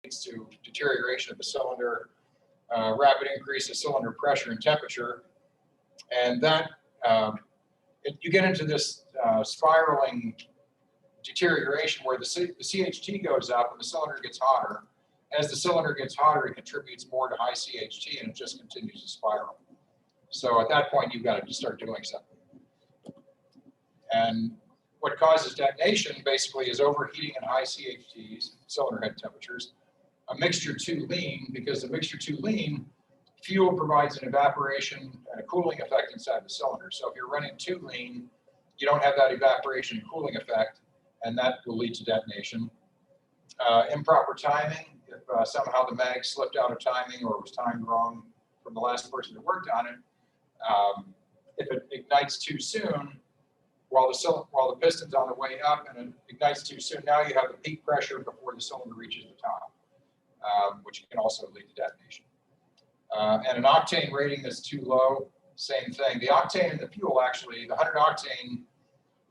leads to deterioration of the cylinder, rapid increase of cylinder pressure and temperature, and that you get into this spiraling deterioration where the CHT goes up and the cylinder gets hotter. As the cylinder gets hotter, it contributes more to high CHT, and it just continues to spiral. So at that point, you've got to start doing something. And what causes detonation basically is overheating at high CHTs, cylinder head temperatures, a mixture too lean, because the mixture too lean, fuel provides an evaporation and a cooling effect inside the cylinder. So if you're running too lean, you don't have that evaporation and cooling effect, and that will lead to detonation. Improper timing, if somehow the mag slipped out of timing or was timed wrong from the last person who worked on it, if it ignites too soon, while the piston's on the way up and it ignites too soon, now you have the peak pressure before the cylinder reaches the top, which can also lead to detonation. And an octane rating that's too low, same thing. The octane in the fuel, actually, the 100 octane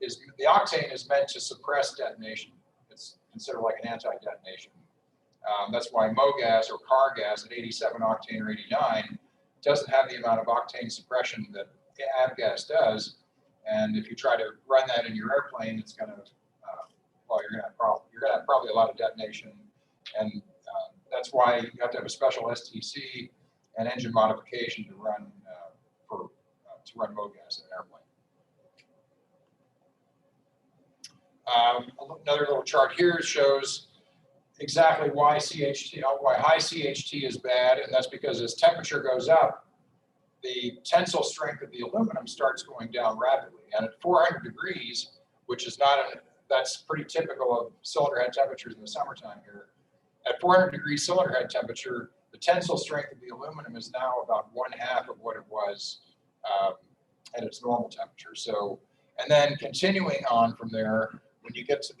is meant to suppress detonation. It's considered like an anti-detonation. That's why MoGas or car gas at 87 octane or 89 doesn't have the amount of octane suppression that avgas does. And if you try to run that in your airplane, it's going to, well, you're going to have probably a lot of detonation. And that's why you have to have a special STC and engine modification to run MoGas in an airplane. Another little chart here shows exactly why high CHT is bad, and that's because as temperature goes up, the tensile strength of the aluminum starts going down rapidly. And at 400 degrees, which is that's pretty typical of cylinder head temperatures in the summertime here. At 400 degrees cylinder head temperature, the tensile strength of the aluminum is now about 1/2 of what it was at its normal temperature. So, and then continuing on from there, when you get to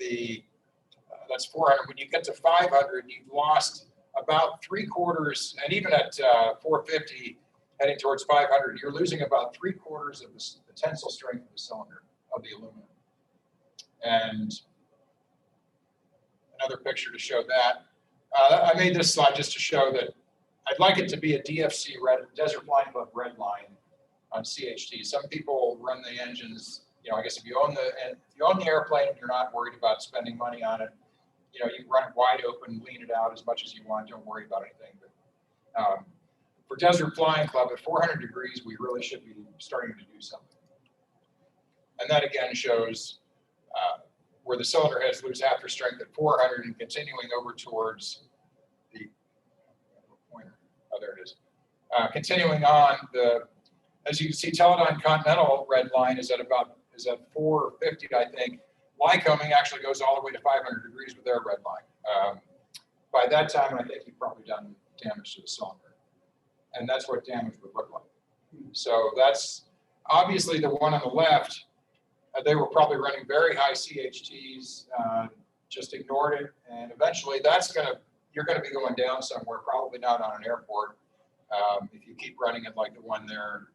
that's 400. When you get to 500, you've lost about 3/4, and even at 450, heading towards 500, you're losing about 3/4 of the tensile strength of the cylinder of the aluminum. And another picture to show that. I made this slide just to show that I'd like it to be a DFC Desert Flying Club red line on CHT. Some people run the engines. I guess if you own the airplane and you're not worried about spending money on it, you can run it wide open, lean it out as much as you want. Don't worry about anything. But for Desert Flying Club at 400 degrees, we really should be starting to do something. And that again shows where the cylinder heads lose half their strength at 400 and continuing over towards the pointer. Oh, there it is. Continuing on, as you can see, Teledyne Continental red line is at 450, I think. Lycoming actually goes all the way to 500 degrees with their red line. By that time, I think you've probably done damage to the cylinder. And that's what damage would look like. So that's obviously the one on the left. They were probably running very high CHTs, just ignored it. And eventually you're going to be going down somewhere, probably not on an airport. If you keep running it like the one there,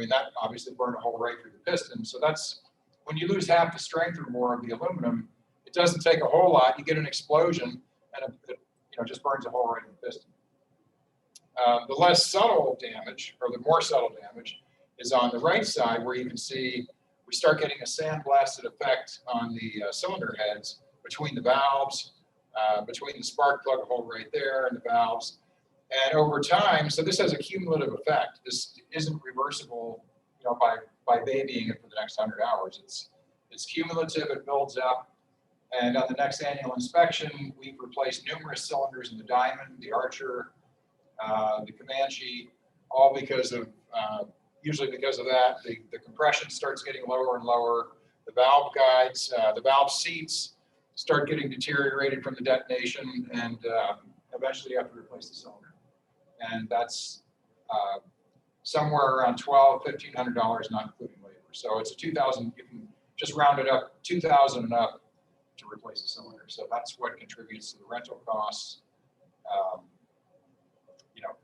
that obviously burned a hole right through the piston. So that's when you lose half the strength or more of the aluminum, it doesn't take a whole lot. You get an explosion and it just burns a hole right in the piston. The less subtle damage, or the more subtle damage, is on the right side, where you can see we start getting a sandblasted effect on the cylinder heads between the valves, between the spark plug hole right there and the valves. And over time, so this has a cumulative effect. This isn't reversible, by babying it for the next 100 hours. It's cumulative. It builds up. And on the next annual inspection, we've replaced numerous cylinders in the Diamond, the Archer, the Comanche, all usually because of that. The compression starts getting lower and lower. The valve guides, the valve seats start getting deteriorated from the detonation, and eventually you have to replace the cylinder. And that's somewhere around $1,200, $1,500, not including labor. So it's a $2,000. You can just round it up, $2,000 and up to replace the cylinder. So that's what contributes to the rental costs.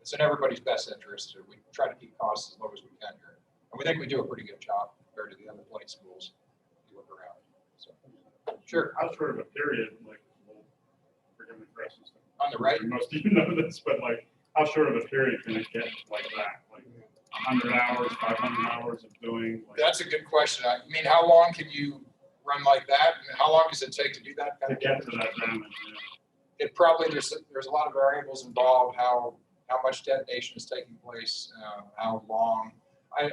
It's in everybody's best interest. We try to keep costs as low as we can here, and we think we do a pretty good job compared to the other flight schools if you look around. So, sure. How short of a period, like, for him to crash and stuff? On the right? Most of you know this, but like, how short of a period can it get like that? Like 100 hours, 500 hours of doing? Like, That's a good question. I mean, how long can you run like that? And how long does it take to do that kind to of get damage? to that damage. It probably, there's a lot of variables involved, how much detonation is taking place, how long. I'd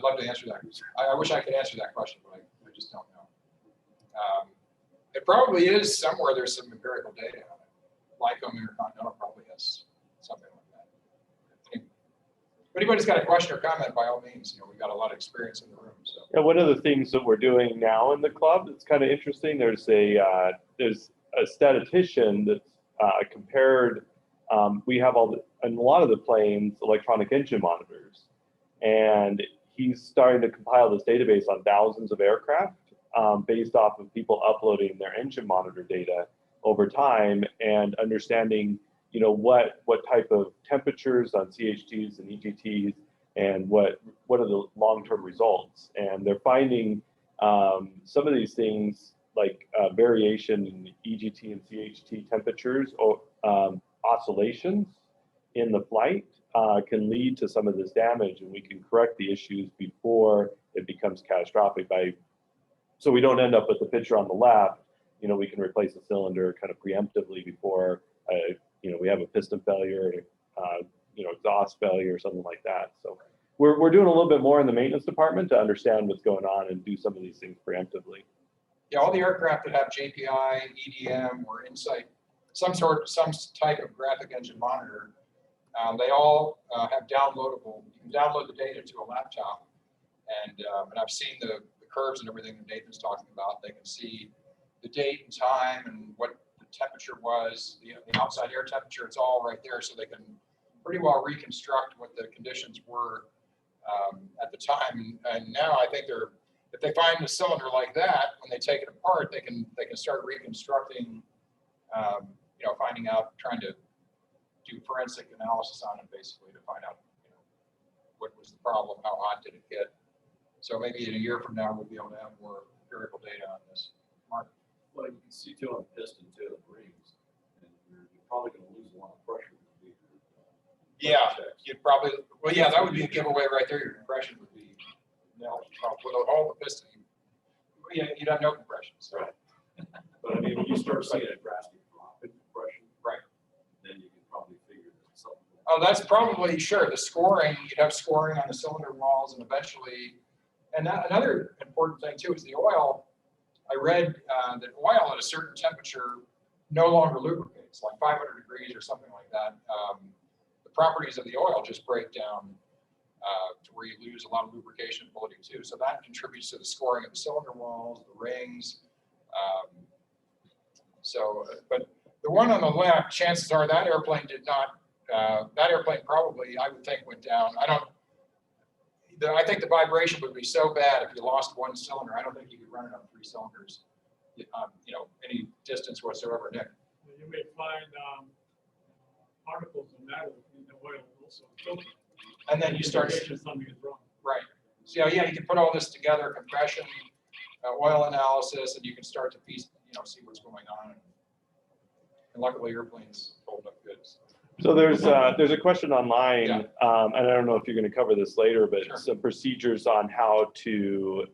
love to answer that. I wish I could answer that question, but I just don't know. It probably is somewhere there's some empirical data on it. Lycoming Intercontinental probably has something like that. Anyway, if anybody's got a question or comment, by all means, we've got a lot of experience in the room. So. Yeah, one of the things that we're doing now in the club that's kind of interesting. There's a statistician that's compared. We have in a lot of the planes electronic engine monitors, and he's starting to compile this database on thousands of aircraft based off of people uploading their engine monitor data over time and understanding, what type of temperatures on CHTs and EGTs and what are the long-term results. And they're finding some of these things like variation in EGT and CHT temperatures or oscillations in the flight can lead to some of this damage, and we can correct the issues before it becomes catastrophic so we don't end up with the picture on the left. We can replace the cylinder kind of preemptively before we have a piston failure, exhaust failure or something like that. So we're doing a little bit more in the maintenance department to understand what's going on and do some of these things preemptively. Yeah, all the aircraft that have JPI, EDM, or Insight, some type of graphic engine monitor, they all have downloadable. You can download the data to a laptop, and I've seen the curves and everything that Nathan's talking about. They can see the date and time and what the temperature was, the outside air temperature. It's all right there, so they can pretty well reconstruct what the conditions were at the time. And now I think if they find a cylinder like that, when they take it apart, they can start reconstructing. Finding out, trying to do forensic analysis on it, basically, to find out what was the problem, how hot did it get. So maybe in a year from now, we'll be able to have more empirical data on this. Mark? Well, you can see too on the piston too, the rings, and you're probably going to lose a lot of pressure. Yeah, you'd probably. Well, yeah, that would be a giveaway right there. Your compression would be nil. With all the piston, you'd have no compression. So. Right. But I mean, when you start seeing a drastic drop in compression, right, then you can probably figure that something. Oh, that's probably sure. The scoring, you'd have scoring on the cylinder walls, and eventually. And another important thing too is the oil. I read that oil at a certain temperature no longer lubricates, like 500 degrees or something like that. The properties of the oil just break down to where you lose a lot of lubrication ability too. So that contributes to the scoring of the cylinder walls, the rings. But the one on the left, chances are that airplane did not. That airplane probably, I would think, went down. I think the vibration would be so bad if you lost one cylinder. I don't think you could run it on 3 cylinders, any distance whatsoever, Nick. You may find particles of metal in the oil also. And then you start. Something is wrong. Right. So yeah, you can put all this together: compression, oil analysis, and you can start to piece, see what's going on. And luckily, airplanes hold up good. So there's a question online, Yeah. And I don't know if you're going to cover this later, but Sure. some procedures on how to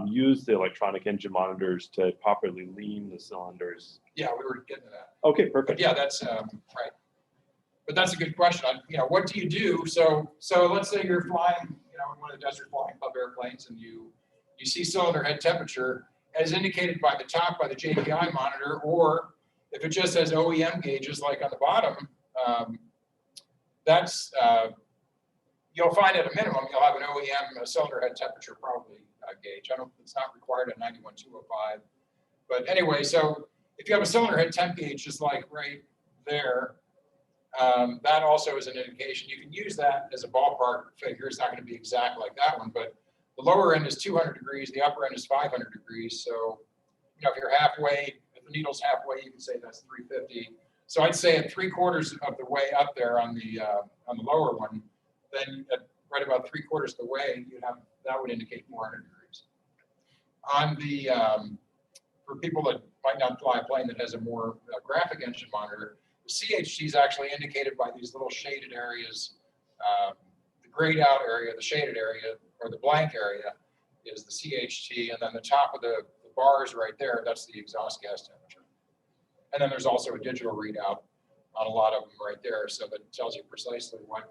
use the electronic engine monitors to properly lean the cylinders. Yeah, we were getting to that. Okay, But perfect. yeah, that's right. But that's a good question. What do you do? So let's say you're flying, in one of the Desert Flying Club airplanes, and you see cylinder head temperature as indicated by the top by the JPI monitor, or if it just has OEM gauges like on the bottom, that's you'll find at a minimum you'll have an OEM cylinder head temperature probably gauge. It's not required at 91.205, but anyway, so if you have a cylinder head temp gauge just like right there, that also is an indication. You can use that as a ballpark figure. It's not going to be exact like that one, but the lower end is 200 degrees, the upper end is 500 degrees. So, if you're halfway, if the needle's halfway, you can say that's 350. So I'd say at 3/4 of the way up there on the lower one, then at right about 3/4 of the way, that would indicate 400 degrees. On the for people that might not fly a plane that has a more graphic engine monitor, The CHT is actually indicated by these little shaded areas. The grayed out area, the shaded area, or the blank area is the CHT, and then the top of the bars right there, that's the exhaust gas temperature. And then there's also a digital readout on a lot of them right there, so that tells you precisely what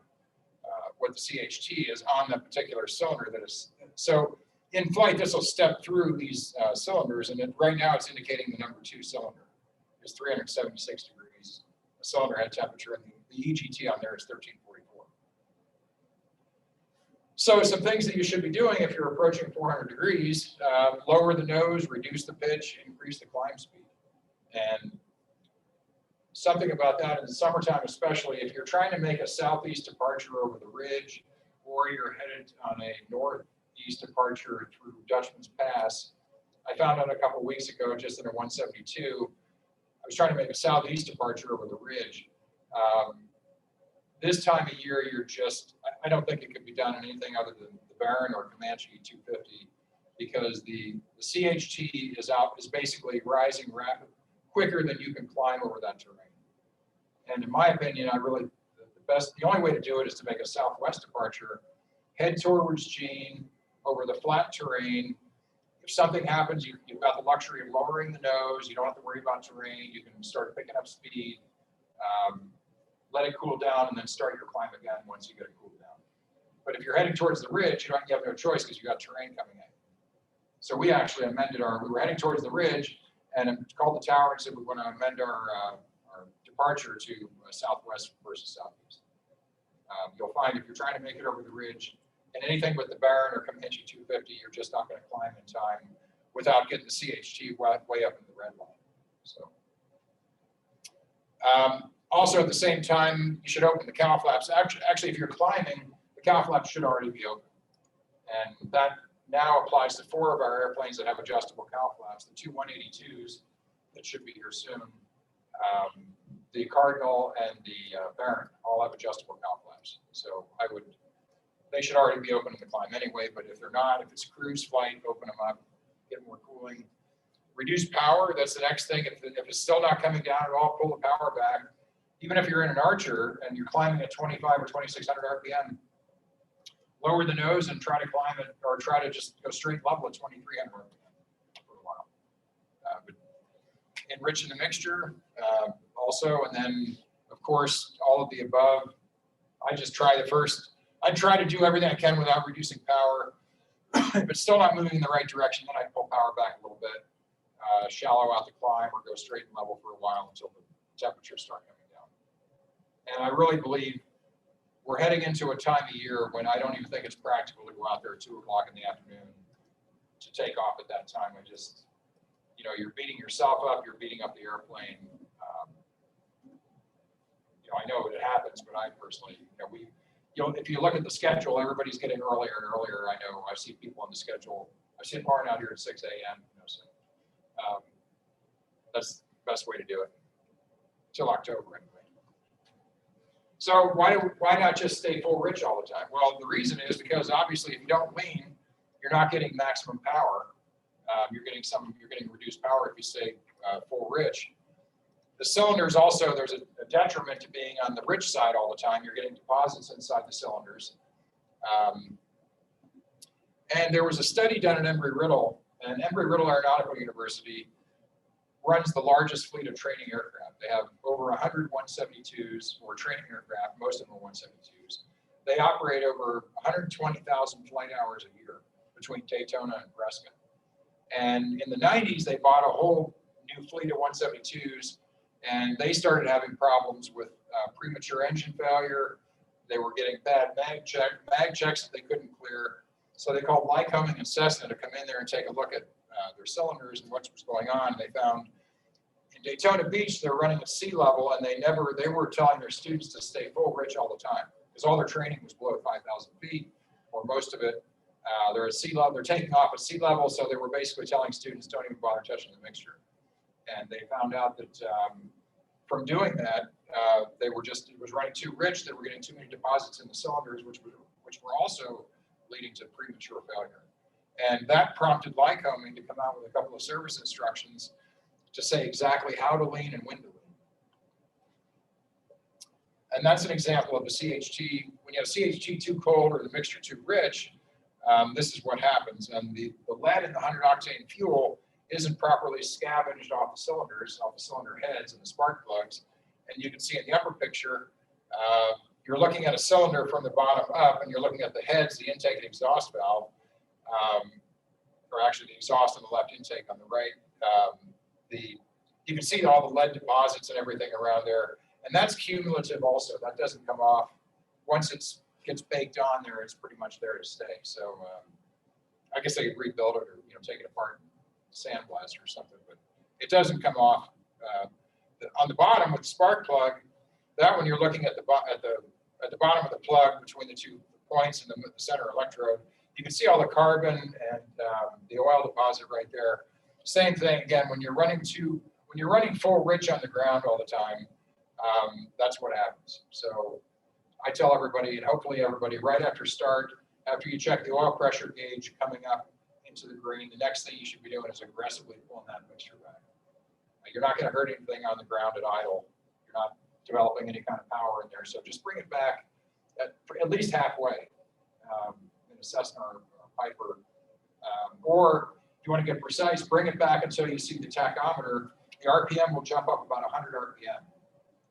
the CHT is on that particular cylinder that is. So in flight, this will step through these cylinders, and right now it's indicating the number 2 cylinder is 376 degrees. The cylinder head temperature, and the EGT on there is 1344. So some things that you should be doing if you're approaching 400 degrees, lower the nose, reduce the pitch, increase the climb speed. And something about that in the summertime, especially if you're trying to make a southeast departure over the ridge, or you're headed on a northeast departure through Dutchman's Pass. I found out a couple weeks ago, just in a 172, I was trying to make a southeast departure over the ridge. This time of year, I don't think it could be done in anything other than the Baron or Comanche 250, because the CHT is basically rising quicker than you can climb over that terrain. And in my opinion, the only way to do it is to make a southwest departure, head towards Jean over the flat terrain. If something happens, you've got the luxury of lowering the nose. You don't have to worry about terrain. You can start picking up speed, let it cool down, and then start your climb again once you get it cooled down. But if you're heading towards the ridge, you have no choice because you got terrain coming in. So we actually amended we were heading towards the ridge and called the tower and said we want to amend our departure to southwest versus southeast. You'll find if you're trying to make it over the ridge, and anything with the Baron or Comanche 250, you're just not going to climb in time without getting the CHT way up in the red line. So, also at the same time, you should open the cow flaps. Actually, if you're climbing, the cow flaps should already be open, and that now applies to 4 of our airplanes that have adjustable cow flaps. The 2 182s that should be here soon, the Cardinal and the Baron all have adjustable cow flaps. So they should already be open in the climb anyway, but if they're not, if it's cruise flight, open them up, get more cooling. Reduce power, that's the next thing. If it's still not coming down at all, pull the power back. Even if you're in an Archer and you're climbing at 25 or 2600 RPM, lower the nose and try to climb it, or try to just go straight level at 2300 RPM for a while. But enriching the mixture also, and then of course, all of the above. I try to do everything I can without reducing power. If it's still not moving in the right direction, then I pull power back a little bit, shallow out the climb, or go straight and level for a while until the temperatures start coming down. And I really believe we're heading into a time of year when I don't even think it's practical to go out there at 2 o'clock in the afternoon to take off at that time. You're beating yourself up, you're beating up the airplane. I know it happens, but I personally, if you look at the schedule, everybody's getting earlier and earlier. I know I see people on the schedule. I see Barn out here at 6 a.m. So that's the best way to do it till October anyway. So why not just stay full rich all the time? Well, the reason is because obviously if you don't lean, you're not getting maximum power. You're getting reduced power if you stay full rich. The cylinders also, there's a detriment to being on the rich side all the time. You're getting deposits inside the cylinders. And there was a study done at Embry-Riddle, and Embry-Riddle Aeronautical University runs the largest fleet of training aircraft. They have over 100 172s, or training aircraft, most of them are 172s. They operate over 120,000 flight hours a year between Daytona and Prescott. And in the 90s, they bought a whole new fleet of 172s, and they started having problems with premature engine failure. They were getting bad mag checks that they couldn't clear. So they called Lycoming and Cessna to come in there and take a look at their cylinders and what was going on. They found in Daytona Beach, they're running at sea level, and they were telling their students to stay full rich all the time because all their training was below 5,000 feet, or most of it. They're at sea level, they're taking off at sea level, so they were basically telling students don't even bother touching the mixture. And they found out that from doing that, it was running too rich. They were getting too many deposits in the cylinders, which were also leading to premature failure. And that prompted Lycoming to come out with a couple of service instructions to say exactly how to lean and when to lean. And that's an example of a CHT. When you have CHT too cold or the mixture too rich, this is what happens. And the lead in the 100 octane fuel isn't properly scavenged off the cylinders, off the cylinder heads and the spark plugs. And you can see in the upper picture, you're looking at a cylinder from the bottom up, and you're looking at the heads, the intake and exhaust valve, or actually the exhaust on the left, intake on the right. You can see all the lead deposits and everything around there. And that's cumulative also. That doesn't come off. Once it gets baked on there, it's pretty much there to stay. So I guess they could rebuild it or take it apart, sandblast or something, but it doesn't come off. On the bottom with the spark plug, that one you're looking at the bottom of the plug between the 2 points and the center electrode. You can see all the carbon and the oil deposit right there. Same thing again when you're running full rich on the ground all the time. That's what happens. So I tell everybody, and hopefully everybody, right after start, after you check the oil pressure gauge coming up into the green, the next thing you should be doing is aggressively pulling that mixture back. You're not going to hurt anything on the ground at idle. You're not developing any kind of power in there. So just bring it back at least halfway in a Cessna or a Piper. Or if you want to get precise, bring it back until you see the tachometer. The RPM will jump up about 100 RPM.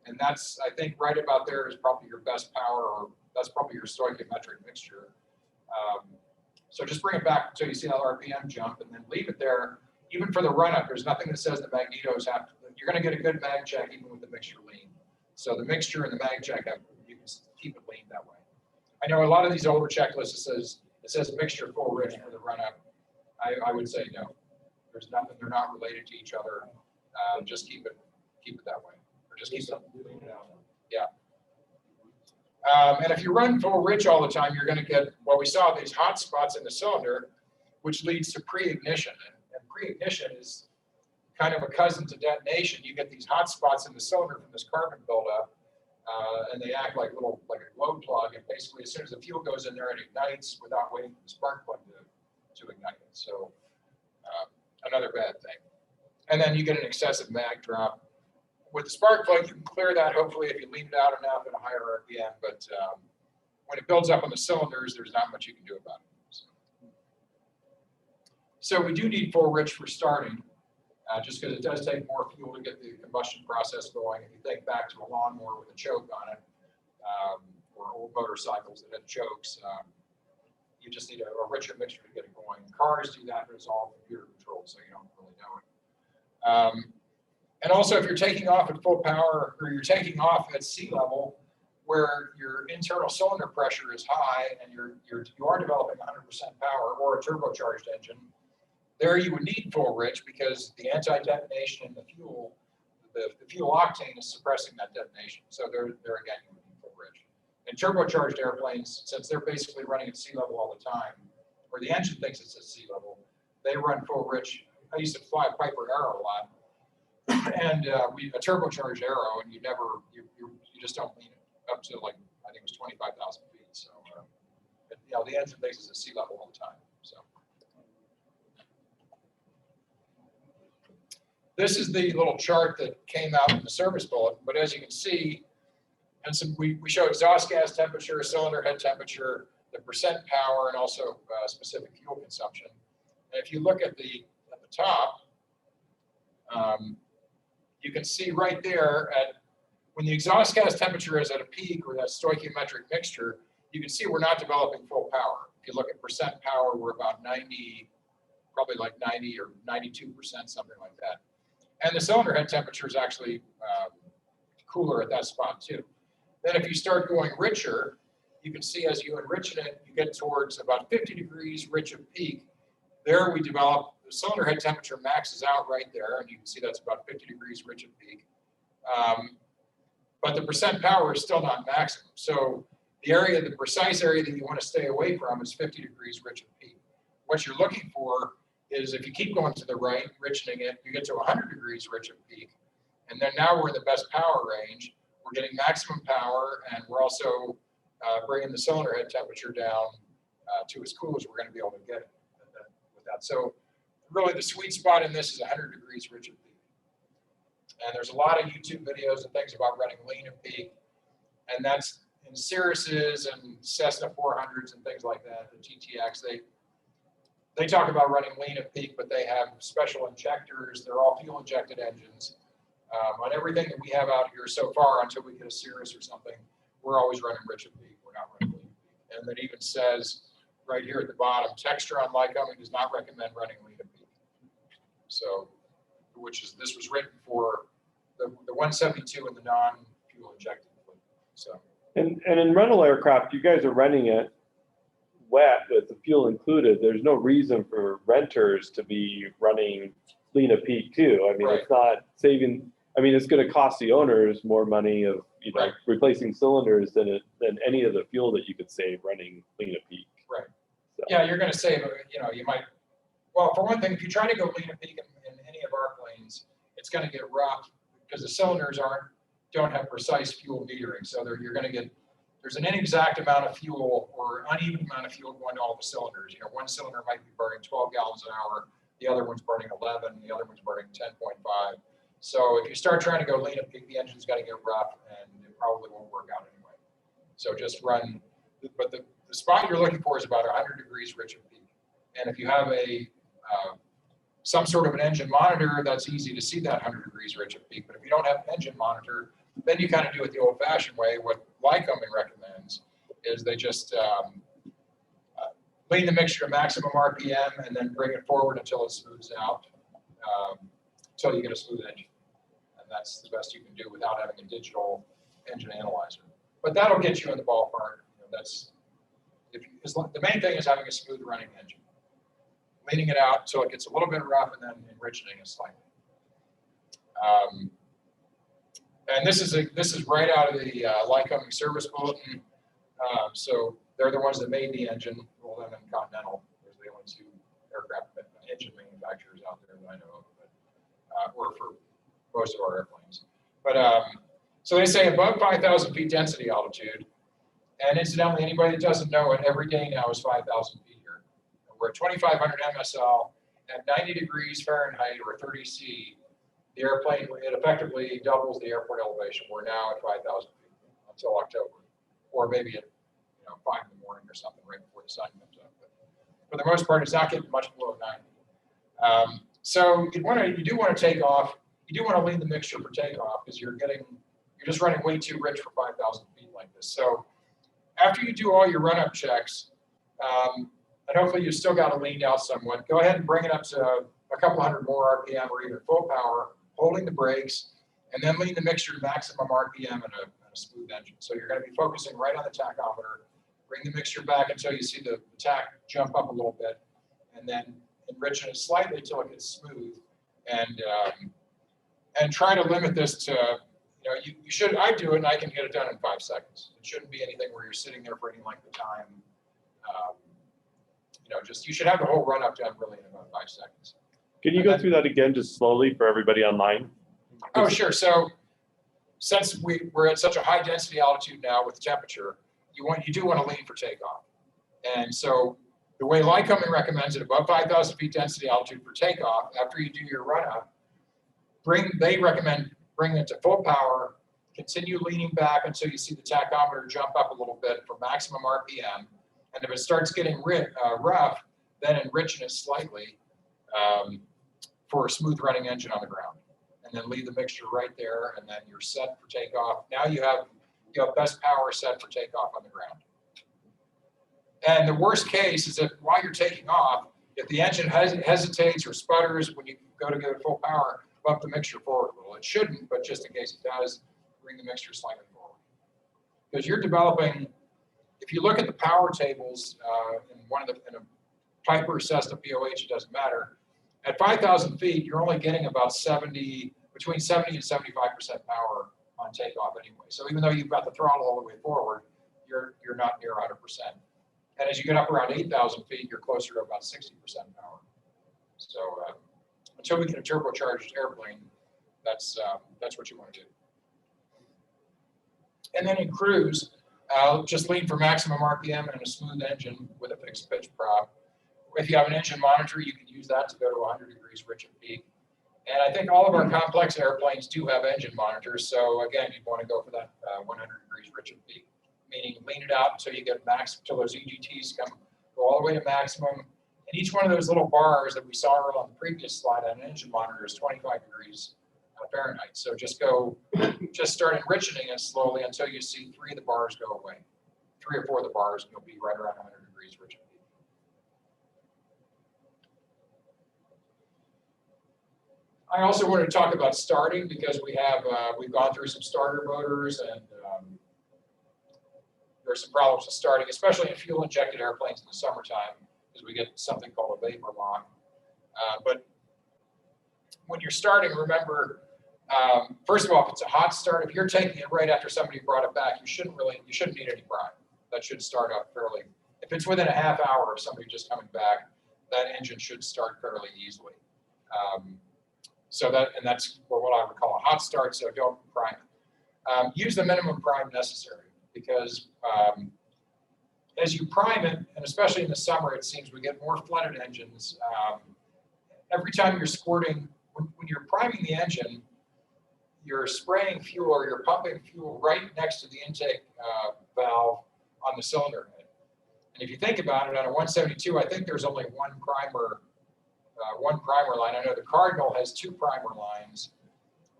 And that's, I think, right about there is probably your best power, or that's probably your stoichiometric mixture. So just bring it back until you see that RPM jump, and then leave it there. Even for the run-up, there's nothing that says the magnetos have to, you're going to get a good mag check even with the mixture lean. So the mixture and the mag check, you can keep it lean that way. I know a lot of these older checklists, it says mixture full rich for the run-up. I would say no. There's nothing, they're not related to each other. Just keep it that way. Or just keep it, yeah. And if you run full rich all the time, you're going to get, well, we saw these hot spots in the cylinder, which leads to pre-ignition. And pre-ignition is kind of a cousin to detonation. You get these hot spots in the cylinder from this carbon buildup, and they act like a glow plug. And basically, as soon as the fuel goes in there, it ignites without waiting for the spark plug to ignite it. So another bad thing. And then you get an excessive mag drop. With the spark plug, you can clear that, hopefully, if you leave it out enough at a higher RPM. But when it builds up on the cylinders, there's not much you can do about it. So we do need full rich for starting, just because it does take more fuel to get the combustion process going. If you think back to a lawnmower with a choke on it, or old motorcycles that had chokes, you just need a richer mixture to get it going. Cars do that, but it's all computer controlled, so you don't really know it. And also, if you're taking off at full power, or you're taking off at sea level, where your internal cylinder pressure is high and you are developing 100% power or a turbocharged engine, there you would need full rich because the anti-detonation in the fuel octane is suppressing that detonation. So there again, you would need full rich. And turbocharged airplanes, since they're basically running at sea level all the time, or the engine thinks it's at sea level, they run full rich. I used to fly a Piper Arrow a lot. And a turbocharged Arrow, and you just don't lean it up to, like, I think it was 25,000 feet. So, the engine thinks it's at sea level all the time. So, this is the little chart that came out in the service bulletin. But as you can see, we show exhaust gas temperature, cylinder head temperature, the percent power, and also specific fuel consumption. And if you look at the top, you can see right there when the exhaust gas temperature is at a peak, or that stoichiometric mixture, you can see we're not developing full power. If you look at percent power, we're about 90, probably like 90 or 92%, something like that. And the cylinder head temperature is actually cooler at that spot too. Then if you start going richer, you can see as you enrich it, you get towards about 50 degrees rich of peak. There we develop, the cylinder head temperature maxes out right there, and you can see that's about 50 degrees rich of peak. But the percent power is still not maximum. So the precise area that you want to stay away from is 50 degrees rich of peak. What you're looking for is if you keep going to the right, richening it, you get to 100 degrees rich of peak. And then now we're in the best power range. We're getting maximum power, and we're also bringing the cylinder head temperature down to as cool as we're going to be able to get it with that. So really the sweet spot in this is 100 degrees rich of peak. And there's a lot of YouTube videos and things about running lean of peak. And that's in Cirruses and Cessna 400s and things like that, the GTX, they talk about running lean at peak, but they have special injectors. They're all fuel injected engines. On everything that we have out here so far, until we get a Cirrus or something, we're always running rich at peak. We're not running lean at peak. And it even says right here at the bottom, Textron Lycoming does not recommend running lean at peak. So, this was written for the 172 and the non-fuel injected fleet. So. And in rental aircraft, you guys are renting it wet with the fuel included. There's no reason for renters to be running lean at peak too. I mean, Right. It's not saving. I mean, it's going to cost the owners more money of Right. replacing cylinders than any of the fuel that you could save running lean at peak. Right. So. Yeah, you're going to save. You might. Well, for one thing, if you try to go lean at peak in any of our planes, it's going to get rough because the cylinders don't have precise fuel metering. So you're going to get. There's an inexact amount of fuel or uneven amount of fuel going to all the cylinders. One cylinder might be burning 12 gallons an hour, the other one's burning 11, the other one's burning 10.5. So if you start trying to go lean at peak, the engine's got to get rough, and it probably won't work out anyway. So just run. But the spot you're looking for is about 100 degrees rich at peak. And if you have some sort of an engine monitor, that's easy to see that 100 degrees rich at peak. But if you don't have an engine monitor, then you kind of do it the old-fashioned way. What Lycoming recommends is they just lean the mixture to maximum RPM and then bring it forward until it smooths out, until you get a smooth engine. And that's the best you can do without having a digital engine analyzer. But that'll get you in the ballpark. The main thing is having a smooth running engine. Leaning it out until it gets a little bit rough and then enriching it slightly. And this is right out of the Lycoming service bulletin. So they're the ones that made the engine. Well, them and Continental. There's the only two aircraft engine manufacturers out there that I know of, or for most of our airplanes. But so they say above 5,000 feet density altitude. And incidentally, anybody that doesn't know it, every day now is 5,000 feet here. We're at 2,500 MSL at 90 degrees Fahrenheit or 30 C. The airplane, it effectively doubles the airport elevation. We're now at 5,000 feet until October, or maybe at 5 in the morning or something right before the sun comes up. But for the most part, it's not getting much below 90. So you do want to take off. You do want to lean the mixture for takeoff because you're just running way too rich for 5,000 feet like this. So after you do all your run-up checks, and hopefully you still got it leaned out somewhat, go ahead and bring it up to a couple hundred more RPM or even full power, holding the brakes, and then lean the mixture to maximum RPM and a smooth engine. So you're going to be focusing right on the tachometer. Bring the mixture back until you see the tack jump up a little bit, and then enriching it slightly until it gets smooth. And try to limit this to, you should. I do it, and I can get it done in 5 seconds. It shouldn't be anything where you're sitting there for any length of time. You should have the whole run up done really in about 5 seconds. Can you go through that again just slowly for everybody online? Oh, sure. So since we're at such a high density altitude now with temperature, you do want to lean for takeoff. And so the way Lycoming recommends it, above 5,000 feet density altitude for takeoff, after you do your run up, they recommend bringing it to full power, continue leaning back until you see the tachometer jump up a little bit for maximum RPM. And if it starts getting rough, then enriching it slightly for a smooth running engine on the ground. And then leave the mixture right there, and then you're set for takeoff. Now you have best power set for takeoff on the ground. And the worst case is if while you're taking off, if the engine hesitates or sputters when you go to full power, bump the mixture forward a little. It shouldn't, but just in case it does, bring the mixture slightly forward. Because you're developing, if you look at the power tables in a Piper, Cessna, POH, it doesn't matter. At 5,000 feet, you're only getting about between 70 and 75% power on takeoff anyway. So even though you've got the throttle all the way forward, you're not near 100%. And as you get up around 8,000 feet, you're closer to about 60% power. So until we get a turbocharged airplane, that's what you want to do. And then in cruise, just lean for maximum RPM and a smooth engine with a fixed pitch prop. If you have an engine monitor, you can use that to go to 100 degrees rich at peak. And I think all of our complex airplanes do have engine monitors. So again, you'd want to go for that 100 degrees rich would be, meaning lean it out until you get max, until those EGTs go all the way to maximum. And each one of those little bars that we saw on the previous slide on an engine monitor is 25 degrees Fahrenheit. So just start enriching it slowly until you see 3 of the bars go away. 3 or 4 of the bars, and you'll be right around 100 degrees Richard. I also wanted to talk about starting because we've gone through some starter motors and there's some problems with starting, especially in fuel injected airplanes in the summertime, because we get something called a vapor lock. But when you're starting, remember, first of all, if it's a hot start, if you're taking it right after somebody brought it back, you shouldn't need any prime. That should start up fairly. If it's within a half hour of somebody just coming back, that engine should start fairly easily. That's what I would call a hot start, so don't prime it. Use the minimum prime necessary because as you prime it, and especially in the summer, it seems we get more flooded engines. Every time you're squirting, when you're priming the engine, you're spraying fuel or you're pumping fuel right next to the intake valve on the cylinder head. And if you think about it, on a 172, I think there's only one primer line. I know the Cardinal has 2 primer lines.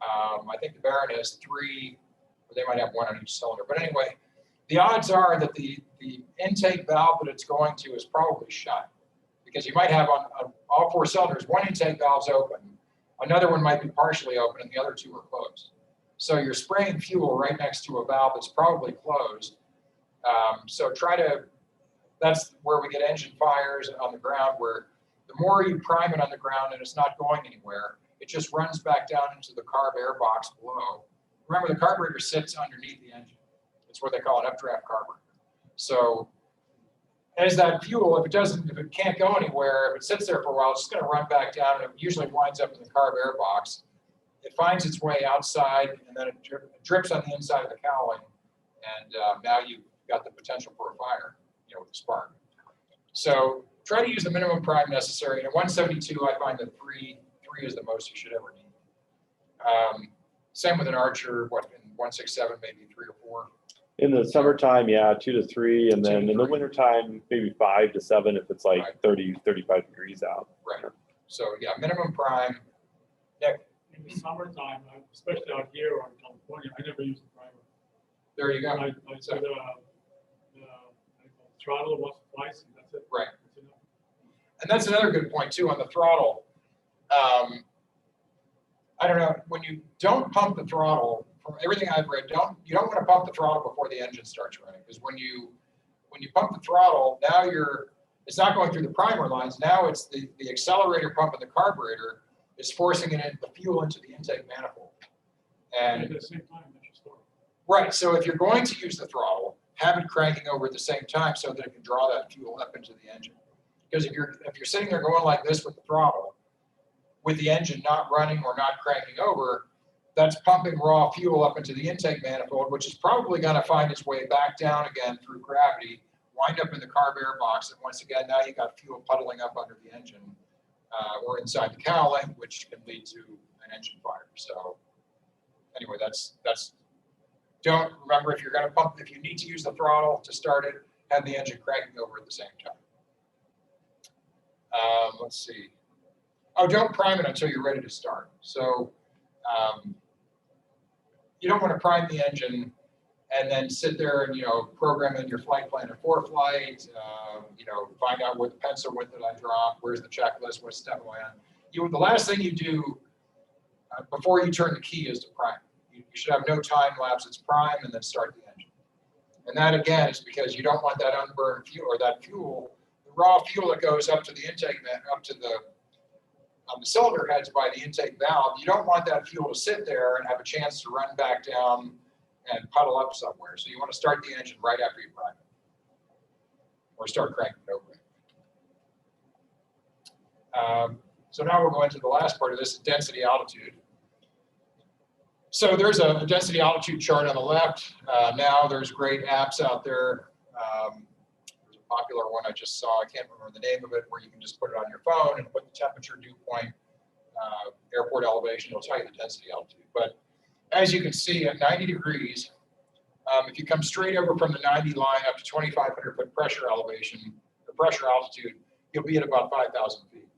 I think the Baron has 3, or they might have 1 on each cylinder. But anyway, the odds are that the intake valve that it's going to is probably shut, because you might have on all 4 cylinders, one intake valve's open, another one might be partially open, and the other 2 are closed. So you're spraying fuel right next to a valve that's probably closed. That's where we get engine fires on the ground, where the more you prime it on the ground and it's not going anywhere, it just runs back down into the carb air box below. Remember, the carburetor sits underneath the engine. It's what they call an updraft carburetor. So as that fuel, if it can't go anywhere, if it sits there for a while, it's just going to run back down, and it usually winds up in the carb air box. It finds its way outside, and then it drips on the inside of the cowling, and now you've got the potential for a fire, with a spark. So try to use the minimum prime necessary. In a 172, I find that 3 is the most you should ever need. Same with an Archer, in 167, maybe 3 or 4. In the summertime, yeah, 2 to 3, and 2 then to in the 3. wintertime, maybe 5 to 7 if it's like Right. 30, 35 degrees out. Right. So yeah, minimum prime. Nick, In the summertime, especially out here or in California, I never use the primer. there you go. I do the throttle once or twice, and that's it. Right. That's enough. And that's another good point too on the throttle. I don't know, when you don't pump the throttle, from everything I've read, you don't want to pump the throttle before the engine starts running, because when you pump the throttle, now it's not going through the primer lines. Now it's the accelerator pump of the carburetor is forcing the fuel into the intake manifold. And And at the same time, that you start. right, so if you're going to use the throttle, have it cranking over at the same time so that it can draw that fuel up into the engine. Because if you're sitting there going like this with the throttle, with the engine not running or not cranking over, that's pumping raw fuel up into the intake manifold, which is probably going to find its way back down again through gravity, wind up in the carb air box, and once again, now you got fuel puddling up under the engine or inside the cowling, which can lead to an engine fire. So anyway, don't remember, if you're going to pump, if you need to use the throttle to start it, have the engine cranking over at the same time. Let's see. Oh, don't prime it until you're ready to start. So you don't want to prime the engine and then sit there and, program in your flight planner for flight, find out what the pencil width that I dropped, where's the checklist, what step am I on. The last thing you do before you turn the key is to prime. You should have no time lapse. It's prime and then start the engine. And that, again, is because you don't want that unburned fuel, or that fuel, the raw fuel that goes up to the intake, up to the cylinder heads by the intake valve. You don't want that fuel to sit there and have a chance to run back down and puddle up somewhere. So you want to start the engine right after you prime it, or start cranking it over. So now we'll go into the last part of this, density altitude. So there's a density altitude chart on the left. Now there's great apps out there. There's a popular one I just saw, I can't remember the name of it, where you can just put it on your phone and put the temperature, dew point, airport elevation. It'll tell you the density altitude. But as you can see, at 90 degrees, If you come straight over from the 90 line up to 2,500 foot pressure elevation, the pressure altitude, you'll be at about 5,000 feet.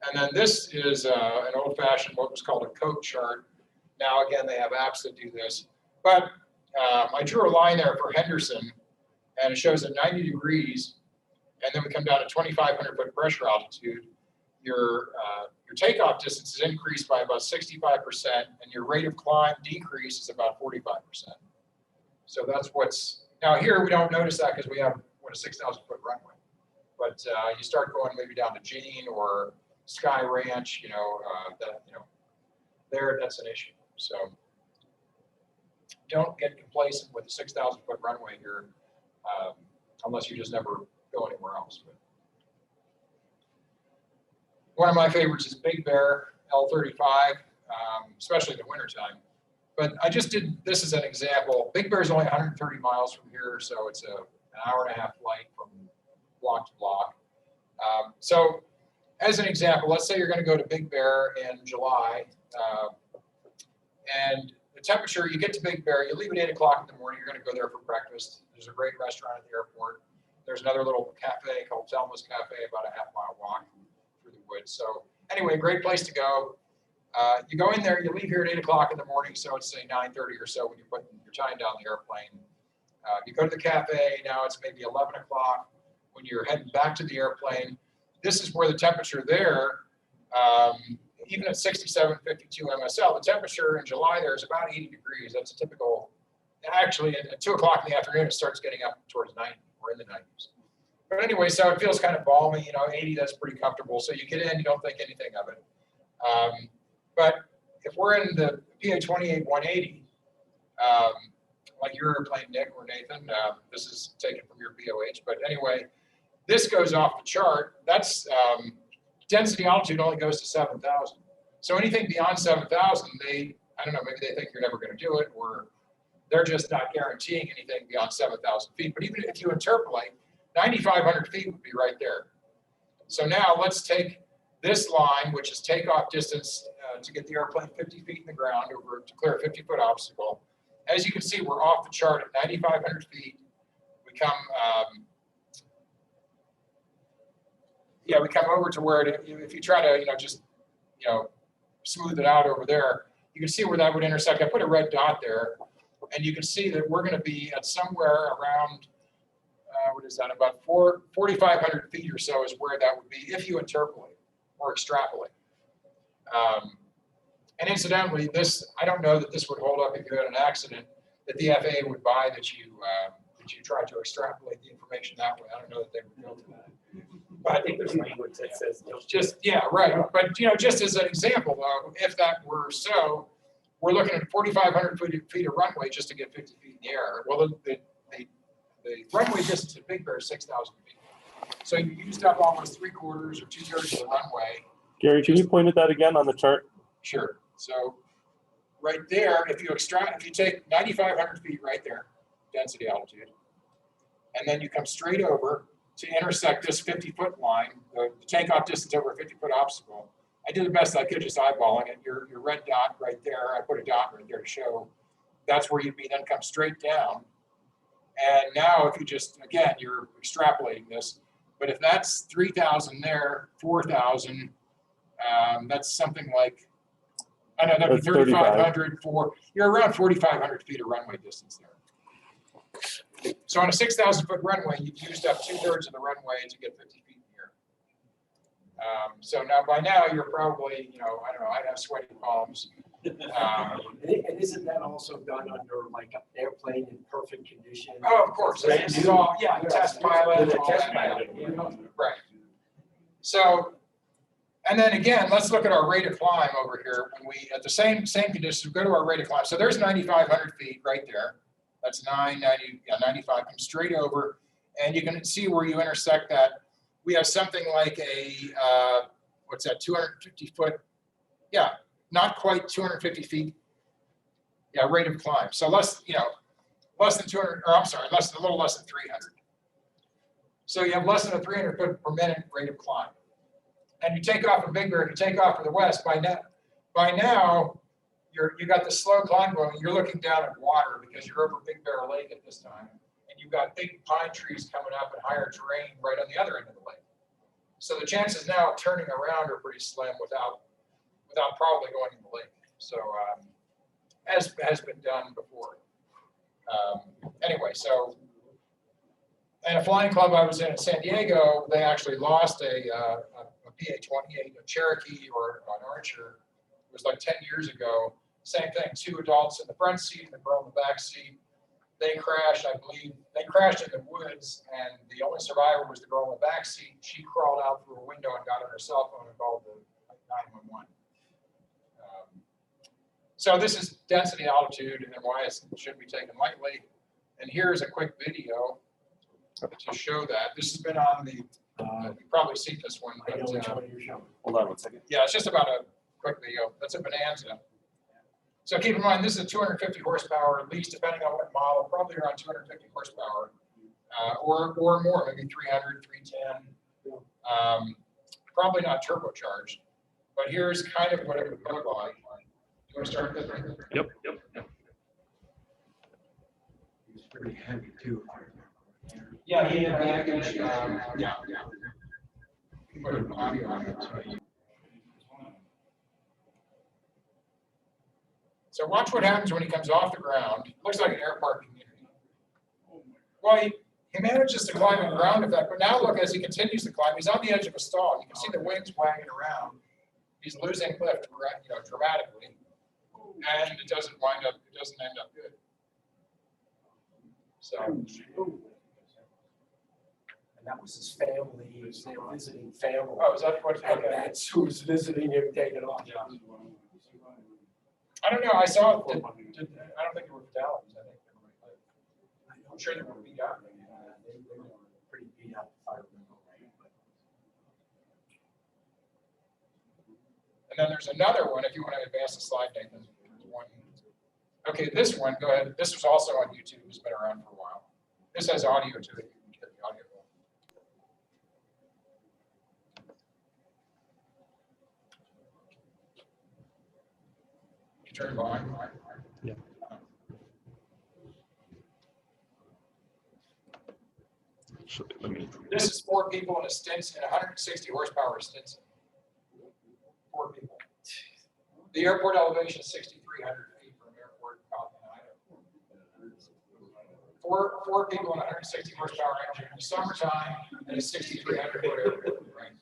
And then this is an old-fashioned, what was called a code chart. Now, again, they have apps that do this. But I drew a line there for Henderson, and it shows at 90 degrees, and then we come down to 2,500 foot pressure altitude. Your takeoff distance is increased by about 65%, and your rate of climb decrease is about 45%. So that's what's, now here we don't notice that because we have, what, a 6,000 foot runway. But you start going maybe down to Jean or Sky Ranch, there, that's an issue. So don't get complacent with a 6,000 foot runway here, unless you just never go anywhere else. But one of my favorites is Big Bear L35, especially in the wintertime. But I just did this as an example. Big Bear is only 130 miles from here, so it's an hour-and-a-half flight from block to block. So as an example, let's say you're going to go to Big Bear in July, and the temperature, you get to Big Bear, you leave at 8 o'clock in the morning, you're going to go there for breakfast. There's a great restaurant at the airport. There's another little cafe called Thelma's Cafe, about a half-mile walk through the woods. So anyway, great place to go. You go in there, you leave here at 8 o'clock in the morning, so it's say 9:30 or so when you're tying down the airplane. You go to the cafe, now it's maybe 11 o'clock when you're heading back to the airplane. This is where the temperature there, even at 67, 52 MSL, the temperature in July there is about 80 degrees. That's a typical, actually at 2 o'clock in the afternoon, it starts getting up towards 90 or in the 90s. But anyway, so it feels kind of balmy, 80, that's pretty comfortable. So you get in, you don't think anything of it. But if we're in the PA-28-180, like your airplane, Nick or Nathan, this is taken from your BOH, but anyway, this goes off the chart. That's density altitude only goes to 7,000. So anything beyond 7,000, I don't know, maybe they think you're never going to do it, or they're just not guaranteeing anything beyond 7,000 feet. But even if you interpolate, 9,500 feet would be right there. So now let's take this line, which is takeoff distance to get the airplane 50 feet in the ground to clear a 50-foot obstacle. As you can see, we're off the chart at 9,500 feet. We come, we come over to where if you try to, just, smooth it out over there, you can see where that would intersect. I put a red dot there, and you can see that we're going to be at somewhere around, what is that, about 4,500 feet or so is where that would be if you interpolate or extrapolate. And incidentally, I don't know that this would hold up if you had an accident, that the FAA would buy that you try to extrapolate the information that way. I don't know that they would go to that. But I think there's language that says just, yeah, right. But, just as an example, though, if that were so, we're looking at 4,500 feet of runway just to get 50 feet in the air. Well, the runway distance at Big Bear is 6,000 feet. So you used up almost 3/4 or 2/3 of the runway. Gary, can you point at that again on the chart? Sure. So right there, if you take 9,500 feet right there, density altitude, and then you come straight over to intersect this 50-foot line, the takeoff distance over a 50-foot obstacle. I did the best I could just eyeballing it. Your red dot right there, I put a dot right there to show that's where you'd be, then come straight down. And now if you just, again, you're extrapolating this, but if that's 3,000 there, 4,000, that's something like, I don't know, that'd be 3,500 you're around 4,500 feet of runway distance there. So on a 6,000 foot runway, you've used up 2/3 of the runway to get 50 feet in the air. So now by now you're probably, I don't know, I'd have sweaty palms. And isn't that also done under like an airplane in perfect condition? Oh, of course. This is all, test pilot. The all test that. pilot. Right. So, and then again, let's look at our rate of climb over here. When we, at the same conditions, we go to our rate of climb. So there's 9,500 feet right there. That's 95, come straight over. And you can see where you intersect that. We have something like a, 250 foot, not quite 250 feet, rate of climb. So less than 200, or I'm sorry, a little less than 300. So you have less than a 300 foot per minute rate of climb. And you take off from Big Bear, you take off from the west, by now you got the slow climb going, you're looking down at water because you're over Big Bear Lake at this time. And you've got big pine trees coming up and higher terrain right on the other end of the lake. So the chances now of turning around are pretty slim without probably going in the lake. So as has been done before. Anyway, so, and a flying club I was in San Diego, they actually lost a PA-28, a Cherokee or an Archer. It was like 10 years ago. Same thing, 2 adults in the front seat and the girl in the back seat. They crashed, I believe, they crashed in the woods, and the only survivor was the girl in the back seat. She crawled out through a window and got on her cell phone and called the 911. So this is density, altitude, and why it shouldn't be taken lightly. And here's a quick video to show that. This has been on the, you've probably seen this one. I know But, which one you're showing. Hold on 1 second. yeah, it's just about a quick video. That's a Bonanza. So keep in mind, this is a 250 horsepower, at least depending on what model, probably around 250 horsepower, or more, maybe 300, 310. Probably not turbocharged, but here's kind of what it would look like. You want to start with this? Yep. It's pretty heavy too. Yeah, he had baggage. Yeah. Put an audio on it. So watch what happens when he comes off the ground. Looks like an air park community. Well, he manages to climb in ground effect, but now look, as he continues to climb, he's on the edge of a stall. You can see the wings wagging around. He's losing lift, dramatically, and it doesn't end up good. So, And that was his family, they were visiting family. oh, is that what? And Okay. that's who was visiting him taking off. Yeah. I don't know. I saw it. I don't think there were fatalities. I think I'm sure they were beat up. They were pretty beat up. And then there's another one, if you want to advance the slide, Nathan. There's one. Okay, this one, go ahead. This was also on YouTube. It's been around for a while. This has audio to it. You can get the audio. You turn it on. Yeah. So let me. This is 4 people in a Stinson, 160 horsepower Stinson. 4 people. The airport elevation is 6,300 feet from airport out in Idaho. Four people in a 160 horsepower engine in the summertime and a 6,300 foot airport. Right?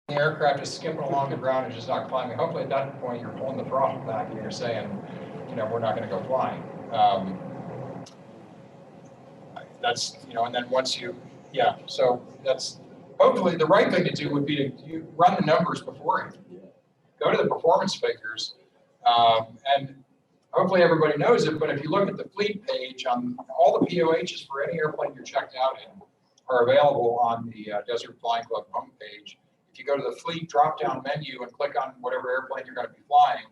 the aircraft is skipping along the ground and just not climbing, hopefully at that point you're pulling the throttle back and you're saying, you know, we're not going to go flying. That's, you know, and then once you, yeah, so that's hopefully the right thing to do would be to run the numbers beforehand. Go to the performance figures, and hopefully everybody knows it, but if you look at the fleet page, on all the POHs for any airplane you're checked out in are available on the Desert Flying Club homepage. If you go to the fleet drop-down menu and click on whatever airplane you're going to be flying,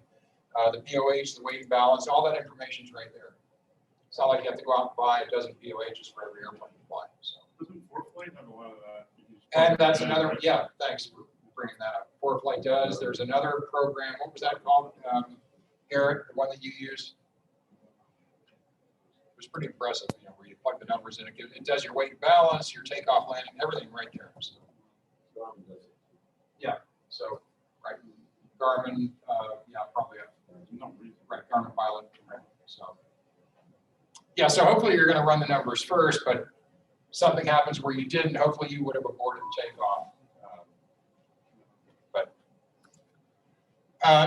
the POH, the weight and balance, all that information is right there. It's not like you have to go out and buy a dozen POHs for every airplane you fly. So. Doesn't ForeFlight have a lot of that? And that's another, yeah, thanks for bringing that up. ForeFlight does. There's another program, what was that called, Garrett, the one that you used? It was pretty impressive, you know, where you plug the numbers in, it does your weight and balance, your takeoff, landing, everything right there. So, yeah, so, right, Garmin, yeah, probably, right, Garmin pilot, right, so. Yeah, so hopefully you're going to run the numbers first, but something happens where you didn't, hopefully you would have aborted the takeoff.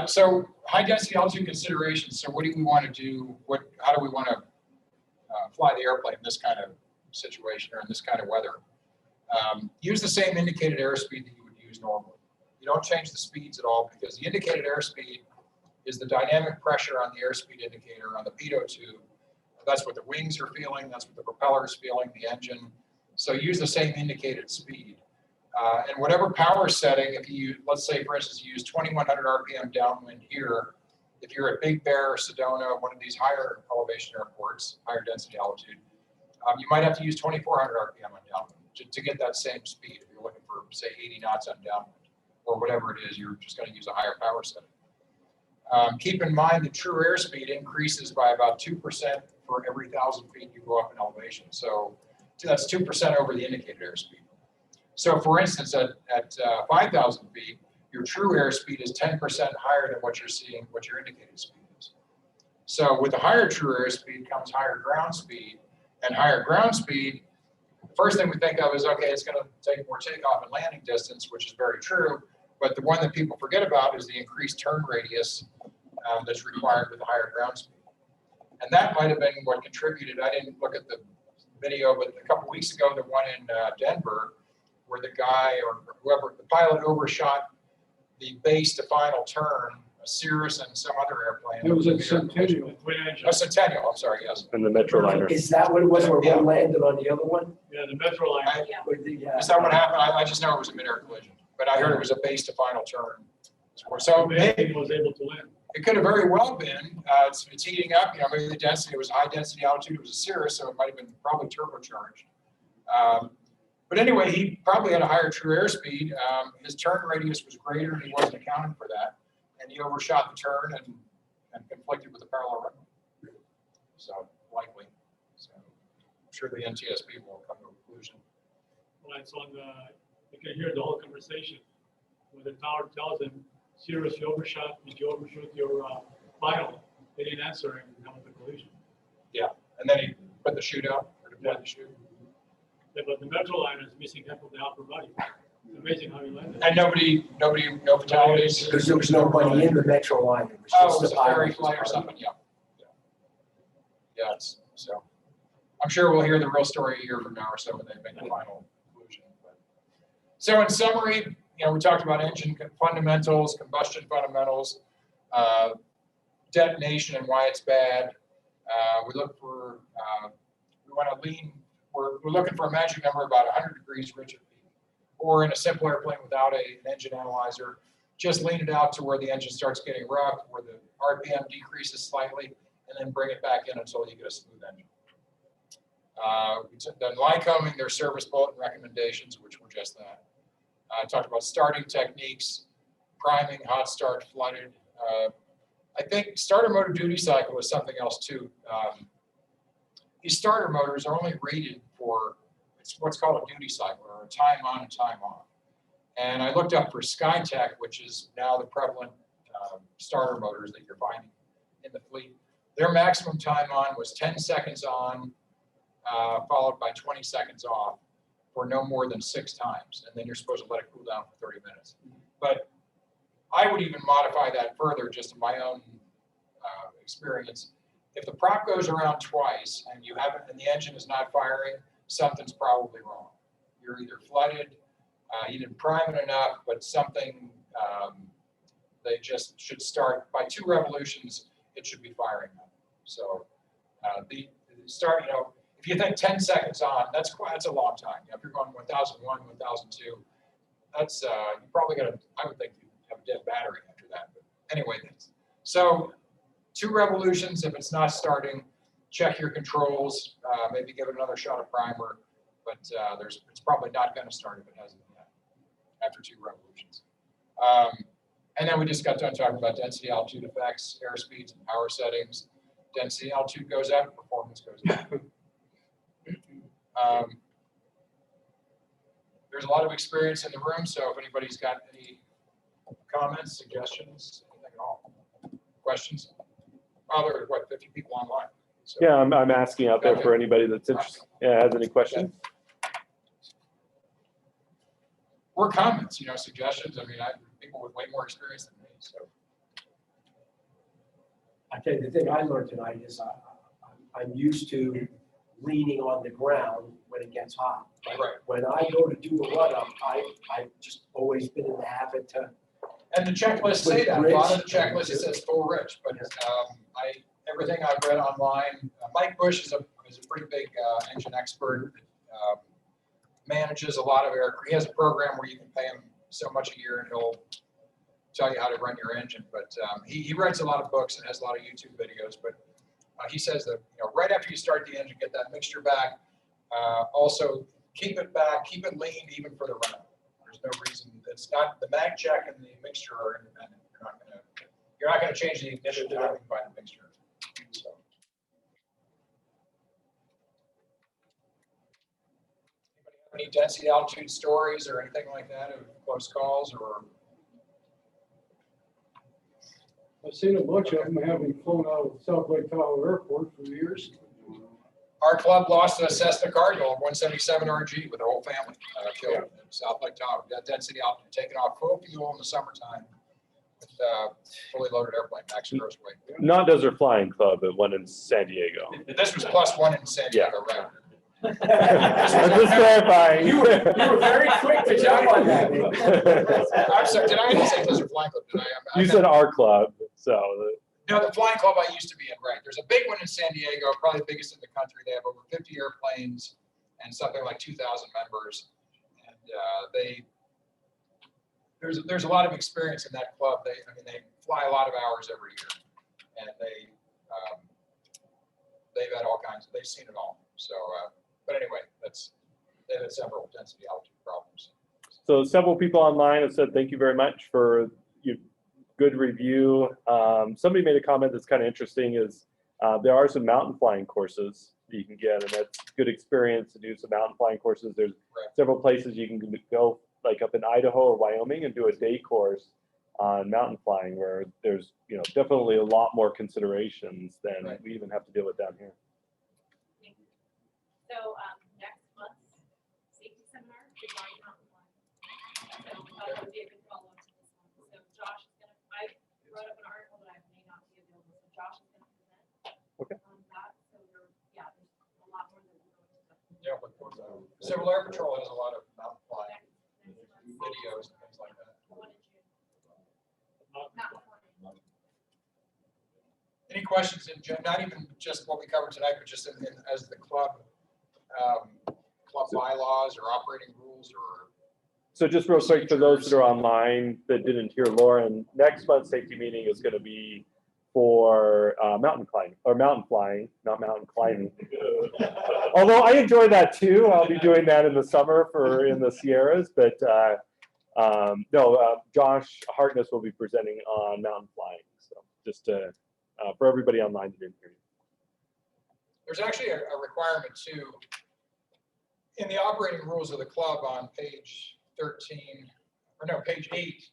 So high density altitude considerations. So what do we want to do? How do we want to fly the airplane in this kind of situation or in this kind of weather? Use the same indicated airspeed that you would use normally. You don't change the speeds at all because the indicated airspeed is the dynamic pressure on the airspeed indicator on the pitot tube. That's what the wings are feeling. That's what the propeller is feeling, the engine. So use the same indicated speed. And whatever power setting, if you, let's say, for instance, you use 2100 RPM downwind here, if you're at Big Bear or Sedona, one of these higher elevation airports, higher density altitude, you might have to use 2400 RPM on downwind to get that same speed. If you're looking for, say, 80 knots on downwind or whatever it is, you're just going to use a higher power setting. Keep in mind the true airspeed increases by about 2% for every 1,000 feet you go up in elevation. So that's 2% over the indicated airspeed. So for instance, at 5,000 feet, your true airspeed is 10% higher than what you're seeing, what your indicated speed is. So with the higher true airspeed comes higher ground speed, and higher ground speed, the first thing we think of is, okay, it's going to take more takeoff and landing distance, which is very true. But the one that people forget about is the increased turn radius that's required with the higher ground speed. And that might have been what contributed. I didn't look at the video, but a couple weeks ago, the one in Denver, where the guy or whoever, the pilot overshot the base to final turn, a Cirrus and some other airplane. It was a Centennial. A Centennial, I'm sorry, yes. And the Metroliner. Is that what it was where Yeah. one landed on the other one? Yeah, the Metroliner. Is that what happened? I just know it was a mid-air collision, but I heard it was a base to final turn. So May was able to land. it could have very well been, it's heating up, you know, maybe the density, it was high density altitude, it was a Cirrus, so it might have been probably turbocharged. But anyway, he probably had a higher true airspeed. His turn radius was greater and he wasn't accounting for that. And he overshot the turn and conflicted with the parallel runway. So likely. So I'm sure the NTSB will come to a conclusion. Well, it's on the, you can hear the whole conversation. When the tower tells him, Cirrus, you overshot, did you overshoot your final? They didn't answer and there was a collision. Yeah, and then he put the chute out, or deployed the chute. Yeah, but the Metroliner is missing half of the upper body. It's amazing how he landed. And no fatalities. Because there was nobody in the metro line. It was Oh, just it was the a ferry pilot. flight or something, yeah. Yeah, so, I'm sure we'll hear the real story a year from now or so when they make the final conclusion. So in summary, you know, we talked about engine fundamentals, combustion fundamentals, detonation and why it's bad. We look for, we want to lean, we're looking for a magic number about 100 degrees rigid peak. Or in a simple airplane without an engine analyzer, just lean it out to where the engine starts getting rough, where the RPM decreases slightly, and then bring it back in until you get a smooth engine. Then Lycoming, their service bulletin recommendations, which were just that. I talked about starting techniques, priming, hot start, flooded. I think starter motor duty cycle is something else too. These starter motors are only rated for, it's what's called a duty cycle, or a time on and time off. And I looked up for Skytech, which is now the prevalent starter motors that you're finding in the fleet. Their maximum time on was 10 seconds on, followed by 20 seconds off for no more than 6 times, and then you're supposed to let it cool down for 30 minutes. But I would even modify that further, just in my own experience. If the prop goes around twice and you haven't, and the engine is not firing, something's probably wrong. You're either flooded, you didn't prime it enough, but something, they just should start by 2 revolutions, it should be firing up. So the start, if you think 10 seconds on, that's a long time. If you're going 1001, 1002, that's, you probably got to, I would think you have a dead battery after that. But anyway, so 2 revolutions, if it's not starting, check your controls, maybe give it another shot of primer, but it's probably not going to start if it hasn't yet after 2 revolutions. And then we just got done talking about density, altitude effects, airspeeds, and power settings. Density, altitude goes up, performance goes up. There's a lot of experience in the room, so if anybody's got any comments, suggestions, anything at all, questions? Well, there are, 50 people online? So. Yeah, I'm asking out there for anybody that's interested, has any questions. Or comments, suggestions. I mean, people with way more experience than me, so. I tell you, the thing I learned tonight is I'm used to leaning on the ground when it gets hot. But Right. when I go to do a run-up, I've just always been in the habit to. And the checklists say that. A lot of the checklists, it says full rich, but everything I've read online, Mike Bush is a pretty big engine expert that manages a lot of he has a program where you can pay him so much a year and he'll tell you how to run your engine. But he writes a lot of books and has a lot of YouTube videos. But he says that right after you start the engine, get that mixture back. Also, keep it back, keep it lean even for the run. There's no reason. It's not the mag check and the mixture are independent. You're not gonna change the ignition timing by the mixture. So. Anybody have any density altitude stories or anything like that of close calls or? I've seen a bunch of them having flown out of South Lake Tahoe Airport for years. Our club lost a Cessna Cardinal 177 RG with the whole family killed in South Lake Tahoe. Got density altitude taken off full fuel in the summertime with fully loaded airplane, max gross weight. Not Desert Flying Club, but one in San Diego. This was +1 in San Diego, right? I'm just clarifying. You were very quick to jump on that. I'm sorry, did I even say Desert Flying Club? Did I? You said our club, so. No, the flying club I used to be in, right. There's a big one in San Diego, probably the biggest in the country. They have over 50 airplanes and something like 2,000 members. And there's a lot of experience in that club. They fly a lot of hours every year. And they've had all kinds they've seen it all. So, but anyway, they've had several density altitude problems. So several people online have said, thank you very much for your good review. Somebody made a comment that's kind of interesting is there are some mountain flying courses that you can get, and that's good experience to do some mountain flying courses. There's several places you can go, like up in Idaho or Wyoming, and do a day course on mountain flying where there's definitely a lot more considerations than we even have to deal with down here. So next month's safety seminar is already mountain flying. So we thought it would be a good follow-up to this one. So Josh is I wrote up an article that I may not be available. So Josh is gonna present on that. So there's a lot more that we're going to. Yeah, but Civil Air Patrol has a lot of mountain flying videos and things like that. Any questions in not even just what we covered tonight, but just as the club bylaws or operating rules or? So just real quick for those that are online that didn't hear Lauren, next month's safety meeting is going to be for mountain climbing or mountain flying, not mountain climbing. Although I enjoy that too. I'll be doing that in the summer in the Sierras, but Josh Hartness will be presenting on mountain flying. So just for everybody online that didn't hear you. There's actually a requirement too in the operating rules of the club on page 13, or no, page 8,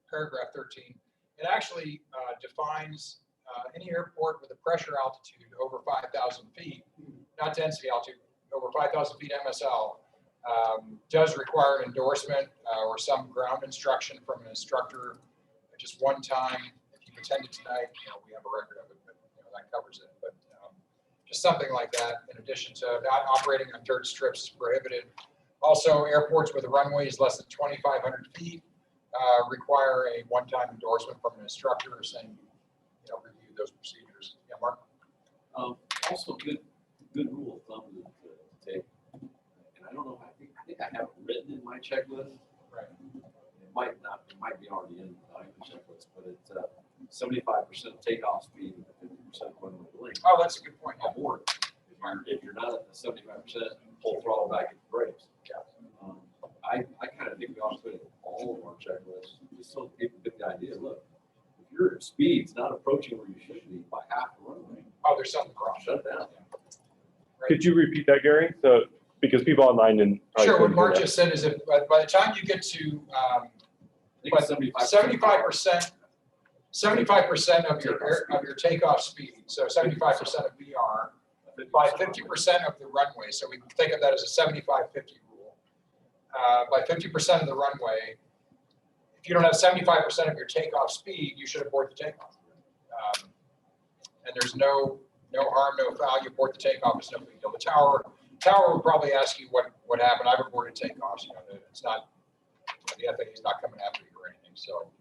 paragraph 13. It actually defines any airport with a pressure altitude over 5,000 feet, not density altitude, over 5,000 feet MSL, Does require endorsement or some ground instruction from an instructor. Just one time, if you attended tonight, we have a record of it, but that covers it. But just something like that, in addition to not operating on dirt strips is prohibited. Also, airports with runways less than 2,500 feet require a one-time endorsement from an instructor saying, review those procedures. Yeah, Mark? Also, good rule of thumb to take, and I don't know, I think I have it written in my checklist. Right. It might be already in the checklist, but it's 75% takeoff speed and 50% runway length. Oh, that's a good point. Yeah. Abort. If you're not at the 75%, pull throttle back and brakes. I kind of think we ought to put it in all of our checklists, just so people get the idea. Look, if your speed's not approaching where you should be by half the runway, Oh, there's something wrong. shut down. Right. Could you repeat that, Gary? So, because people online didn't. Sure, what Mark just said is that by the time you get to I think it's 75% of your takeoff speed, so 75% of VR, by 50% of the runway, so we can think of that as a 75-50 rule. By 50% of the runway, if you don't have 75% of your takeoff speed, you should abort the takeoff. And there's no harm, no foul. You abort the takeoff, it's no big deal. The tower will probably ask you what happened. I've aborted takeoffs. It's not, the FAA is not coming after you or anything. So,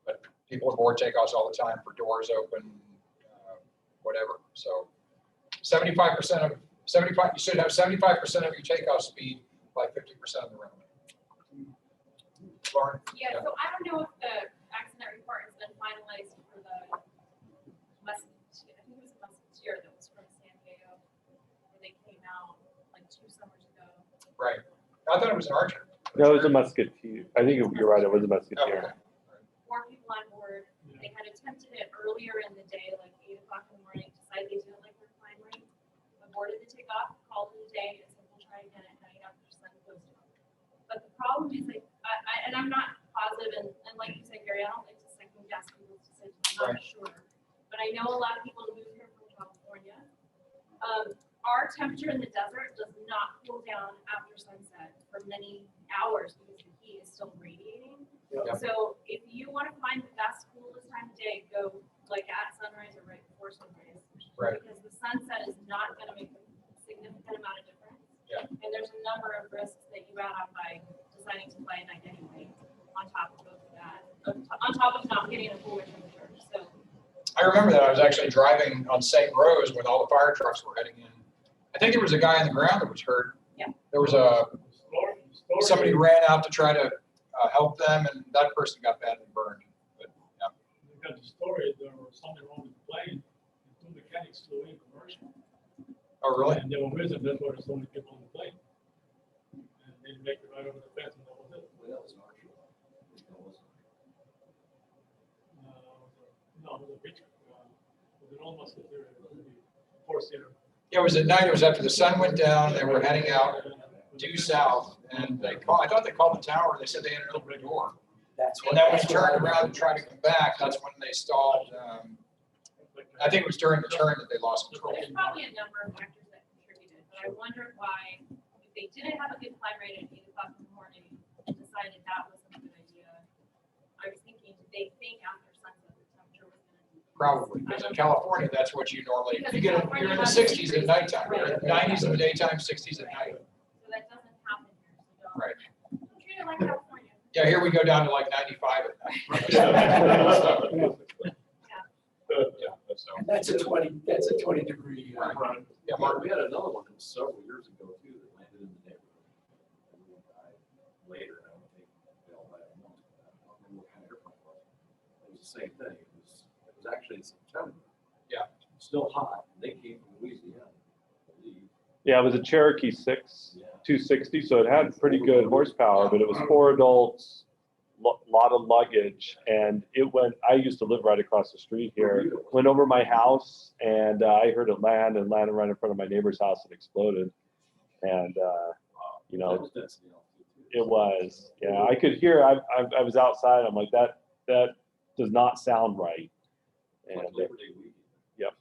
but people abort takeoffs all the time for doors open, whatever. So, 75% of 75. You should have 75% of your takeoff speed by 50% of the runway. Lauren? Yeah, so I don't know if the accident report has been finalized for the Musketeer, I think it was a Musketeer that was from San Diego, where they came out like 2 summers ago. Right. I thought it was an Archer. No, it was a musketeer. I think you're right. It was a musketeer. Okay. 4 people on board. They had attempted it earlier in the day, like 8 o'clock in the morning, decided they didn't like their climb rate, aborted the takeoff, called it a day, and said, we'll try again at night after sun goes down. But the problem is, like, and I'm not positive, and like you said, Gary, I don't like to second guess people's decisions, I'm not sure. But I know a lot of people move here from California. Our temperature in the desert does not cool down after sunset for many hours because the heat is still radiating. Yeah. So if you want to find the best coolest time of day, go like at sunrise or right before sunrise. Right. Because the sunset is not going to make a significant amount of difference. Yeah. And there's a number of risks that you add on by deciding to fly at night anyway, on top of that, on top of not getting a cooler temperature. So I remember that. I was actually driving on St. Rose when all the fire trucks were heading in. I think there was a guy on the ground that was hurt. Yeah. There was somebody ran out to try to help them, and that person got badly burned. But yeah. We got the story, there was something wrong with the plane, and 2 mechanics flew in commercial. Oh, really? And they were with them, that's why there's so many people on the plane. And they make it right over the fence, and that was it. Well, that was an Archer. That wasn't. No, it was a beach, it was almost a 4-seater. Yeah, it was at night. It was after the sun went down. They were heading out due south, and I thought they called the tower. They said they had an open door. That's what. And then when that's he what I turned around and remember. tried to come back, that's when they stalled. I think it was during the turn that they lost control. there's probably a number of factors that contributed, but I wonder why, if they didn't have a good climb rate at 8 o'clock in the morning, decided that wasn't a good idea. I was thinking, did they think after sunset the temperature was going to be? Probably, because in California, that's what you normally, you're in the 60s at nighttime, you're in the 90s in the daytime, 60s at night. So that doesn't happen here, so don't. Right. Don't treat it like California. Yeah, here we go down to like 95 at night. Yeah, so, And that's a 20 degree. Right. Yeah, Mark, Mark. we had another one that was several years ago too that landed in the neighborhood. Everyone died later. I don't think they all died at once. I don't remember what kind of airplane it was. It was the same thing. It was actually in September. Yeah. Still hot. They came from Louisiana, I believe. Yeah, it was a Cherokee 6 260, so it had pretty good horsepower, but it was 4 adults, lot of luggage, and it went. I used to live right across the street here. Went over my house, and I heard it landed right in front of my neighbor's house and exploded. And you That know, was density altitude, too. it was. Yeah, I could hear. I was outside. I'm like, that does not sound right. Like And Labor Day weekend. That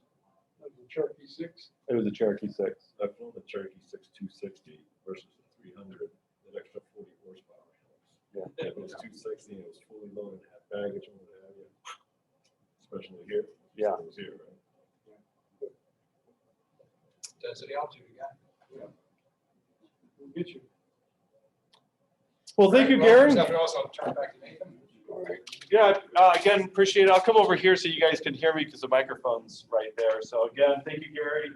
was a Cherokee 6. it was a Cherokee 6. I've flown the Cherokee 6260 versus the 300, that extra 40 horsepower helps. Yeah. If it was 260 and it was fully loaded, had baggage and what have you, especially here. Yeah. It was here, right? Density altitude again. We'll get you. Well, thank you, Well, Garen. if nothing else, I'll turn it back to Nathan. Yeah, again, appreciate it. I'll come over here so you guys can hear me because the microphone's right there. So again, thank you, Gary.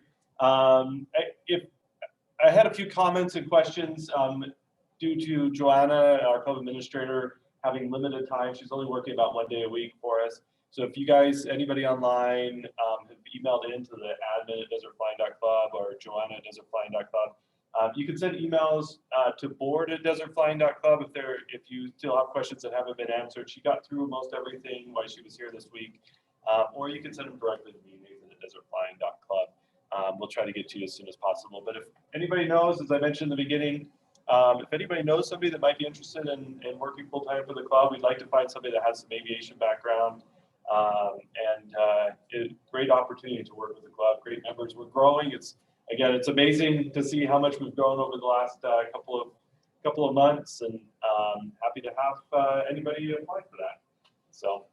If I had a few comments and questions due to Joanna, our club administrator, having limited time. She's only working about 1 day a week for us. So if you guys, anybody online, have emailed it into the admin at desertflying.club or Joanna at desertflying.club, you can send emails to board@desertflying.club if you still have questions that haven't been answered. She got through most everything while she was here this week. Or you can send them directly to me, Nathan at desertflying.club. We'll try to get to you as soon as possible. But if anybody knows, as I mentioned in the beginning, if anybody knows somebody that might be interested in working full-time for the club, we'd like to find somebody that has some aviation background. Great opportunity to work with the club, great members. We're growing. It's amazing to see how much we've grown over the last couple of months, and happy to have anybody apply for that. So,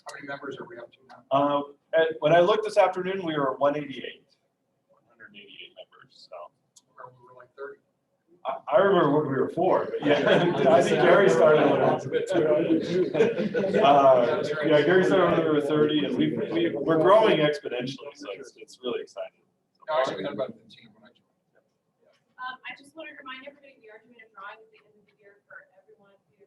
How many members are we up to now? when I looked this afternoon, we were 188 members. So. We were like 30. I remember what we were for, but yeah, I think Gary started when I was a bit too. Yeah, Gary started when we were 30, and we're growing exponentially, so it's really exciting. No, actually, we had about 15 when I joined. I just want to remind everybody, we are doing a drawing at the end of the year for everyone who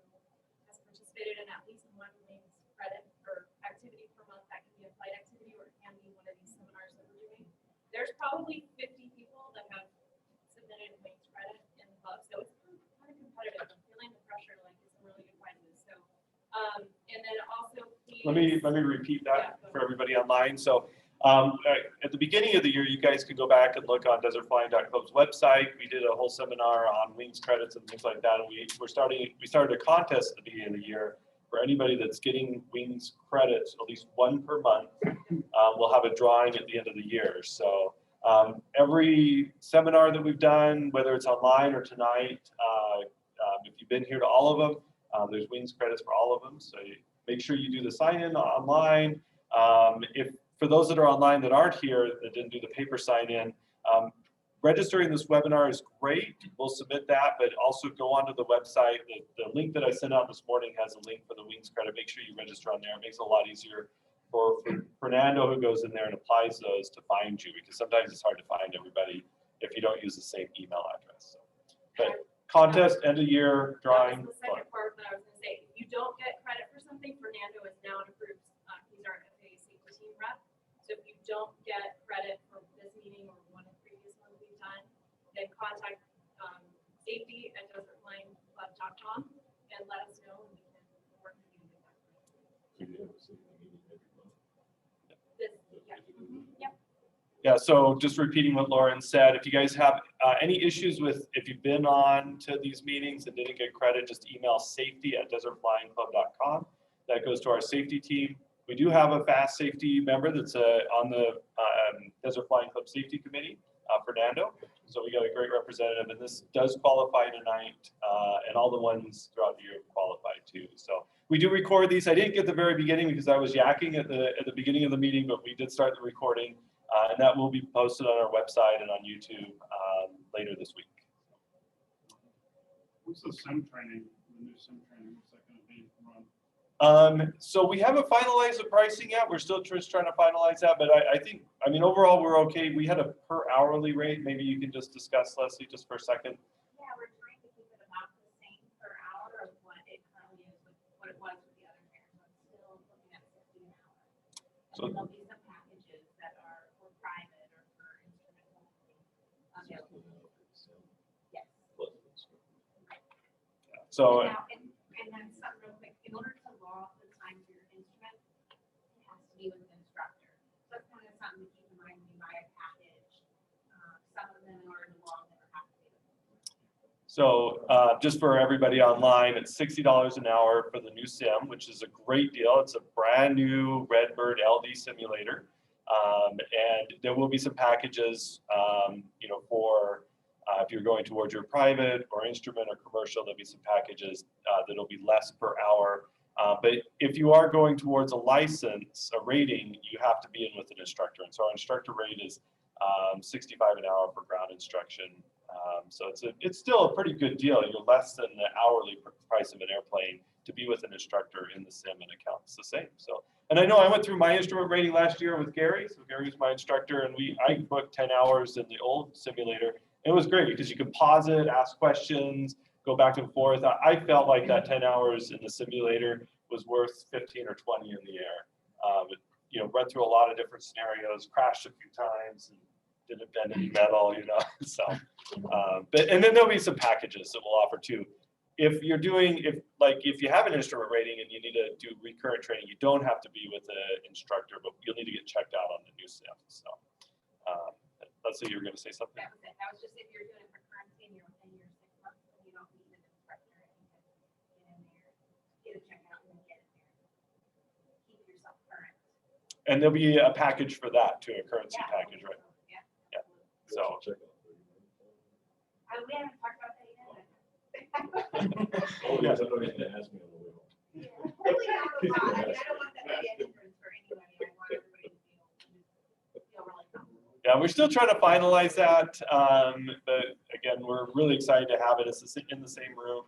has participated in at least one wings credit or activity per month. That can be a flight activity or it can be one of these seminars that we're doing. There's probably 50 people that have submitted wings credit in the club, so it's kind of competitive. I'm feeling the pressure, like it's some really good prizes. So, and then also please. Let me repeat that for everybody online. So. At the beginning of the year, you guys could go back and look on desertflying.club's website. We did a whole seminar on wings credits and things like that. And we started a contest at the beginning of the year for anybody that's getting wings credits, at least one per month. We'll have a drawing at the end of the year. So every seminar that we've done, whether it's online or tonight, if you've been here to all of them, there's wings credits for all of them. So make sure you do the sign-in online. For those that are online that aren't here, that didn't do the paper sign-in, registering this webinar is great. We'll submit that, but also go onto the website. The link that I sent out this morning has a link for the wings credit. Make sure you register on there. It makes it a lot easier for Fernando, who goes in there and applies those, to find you, because sometimes it's hard to find everybody if you don't use the same email address. But contest, end of year, drawing. That was the second part that I was going to say. If you don't get credit for something, Fernando is now an approved, he's our FAA safety team rep. So if you don't get credit for this meeting or one of the previous ones we've done, then contact safety@desertflyingclub.com and let us know, and we can work with you to get that credit. Yep. Yeah, so just repeating what Lauren said, if you guys have any issues with, if you've been on to these meetings and didn't get credit, just email safety@desertflyingclub.com. That goes to our safety team. We do have a fast safety member that's on the Desert Flying Club Safety Committee, Fernando. So we got a great representative, and this does qualify tonight, and all the ones throughout the year qualify too. So we do record these. I didn't get the very beginning because I was yakking at the beginning of the meeting, but we did start the recording, and that will be posted on our website and on YouTube later this week. What's the sim training, the new sim training, what's that gonna be run? So we haven't finalized the pricing yet. We're still just trying to finalize that, but I mean, overall, we're okay. We had a per hourly rate. Maybe you can just discuss, Leslie, just for a second. Yeah, we're trying to keep it about the same per hour of what it currently is with what it was with the other parents. I'm still looking at 50 an hour. So- And there'll be some packages that are for private or for instrument only. Yes. So Now, and then something real quick, in order to log the time for your instrument, it has to be with the instructor. So that's kind of something to keep in mind when you buy a package. Some of them, in order to log them, have to be. So just for everybody online, it's $60 an hour for the new sim, which is a great deal. It's a brand new Redbird LD simulator. And there will be some packages, for If you're going towards your private or instrument or commercial, there'll be some packages that'll be less per hour. But if you are going towards a license, a rating, you have to be in with an instructor. And so our instructor rate is 65 an hour for ground instruction. So it's still a pretty good deal. You're less than the hourly price of an airplane to be with an instructor in the sim, and it counts the same. So, and I know I went through my instrument rating last year with Gary. So Gary was my instructor, and I booked 10 hours in the old simulator. It was great because you could pause it, ask questions, go back and forth. I felt like that 10 hours in the simulator was worth 15 or 20 in the air. Run through a lot of different scenarios, crashed a few times, and didn't bend any metal, So, and then there'll be some packages that we'll offer too. If you have an instrument rating and you need to do recurrent training, you don't have to be with an instructor, but you'll need to get checked out on the new sim. So, let's say you're going to say something. That was it. That was just if you're doing it for currency and you're within your 6 months, then you don't need an instructor. You can get in there, get a checkout, and then get in there. Keep yourself current. And there'll be a package for that too, a currency Yeah. package, right? Yeah. So, Check out. We haven't talked about that yet. Oh, yes, I know you had to ask me on the way home. Yeah. Really not a lot. I mean, I don't want that to be a hindrance for anybody. I want everybody to feel really comfortable. yeah, we're still trying to finalize that, but again, we're really excited to have it. It's in the same room.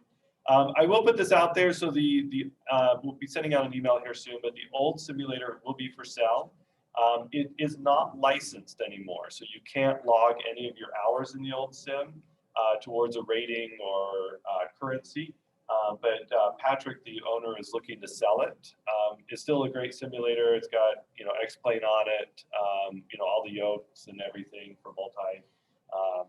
I will put this out there, so we'll be sending out an email here soon, but the old simulator will be for sale. It is not licensed anymore, so you can't log any of your hours in the old sim towards a rating or currency. But Patrick, the owner, is looking to sell it. It's still a great simulator. It's got X-plane on it, all the yokes and everything for multi,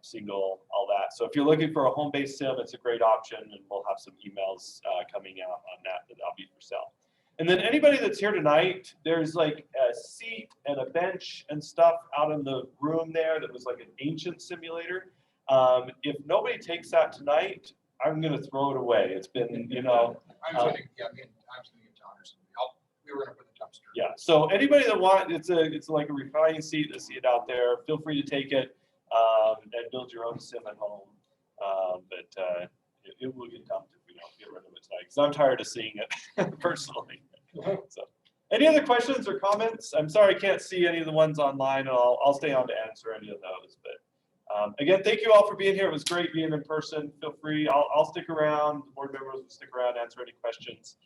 single, all that. So if you're looking for a home-based sim, it's a great option, and we'll have some emails coming out on that'll be for sale. And then anybody that's here tonight, there's like a seat and a bench and stuff out in the room there that was like an ancient simulator. If nobody takes that tonight, I'm going to throw it away. It's been, I'm sitting, I'm sitting in town or something. We were going to put the dumpster. Yeah. So anybody that wants, it's like a reclining seat. The seat out there. Feel free to take it and build your own sim at home. But it will get dumped if we don't get rid of it tonight, because I'm tired of seeing it personally. So, any other questions or comments? I'm sorry I can't see any of the ones online, and I'll stay on to answer any of those. But again, thank you all for being here. It was great being in person. Feel free. I'll stick around. The board members will stick around, answer any questions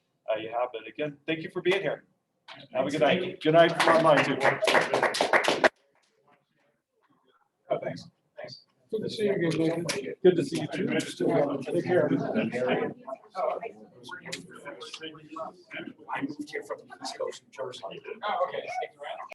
you have. But again, thank you for being here. Have a good night. Good night from online too. Oh, thanks. Thanks. Good to see you again, Nathan. Good to see you too. Take care. I moved here from the East Coast, New Jersey. Oh, okay.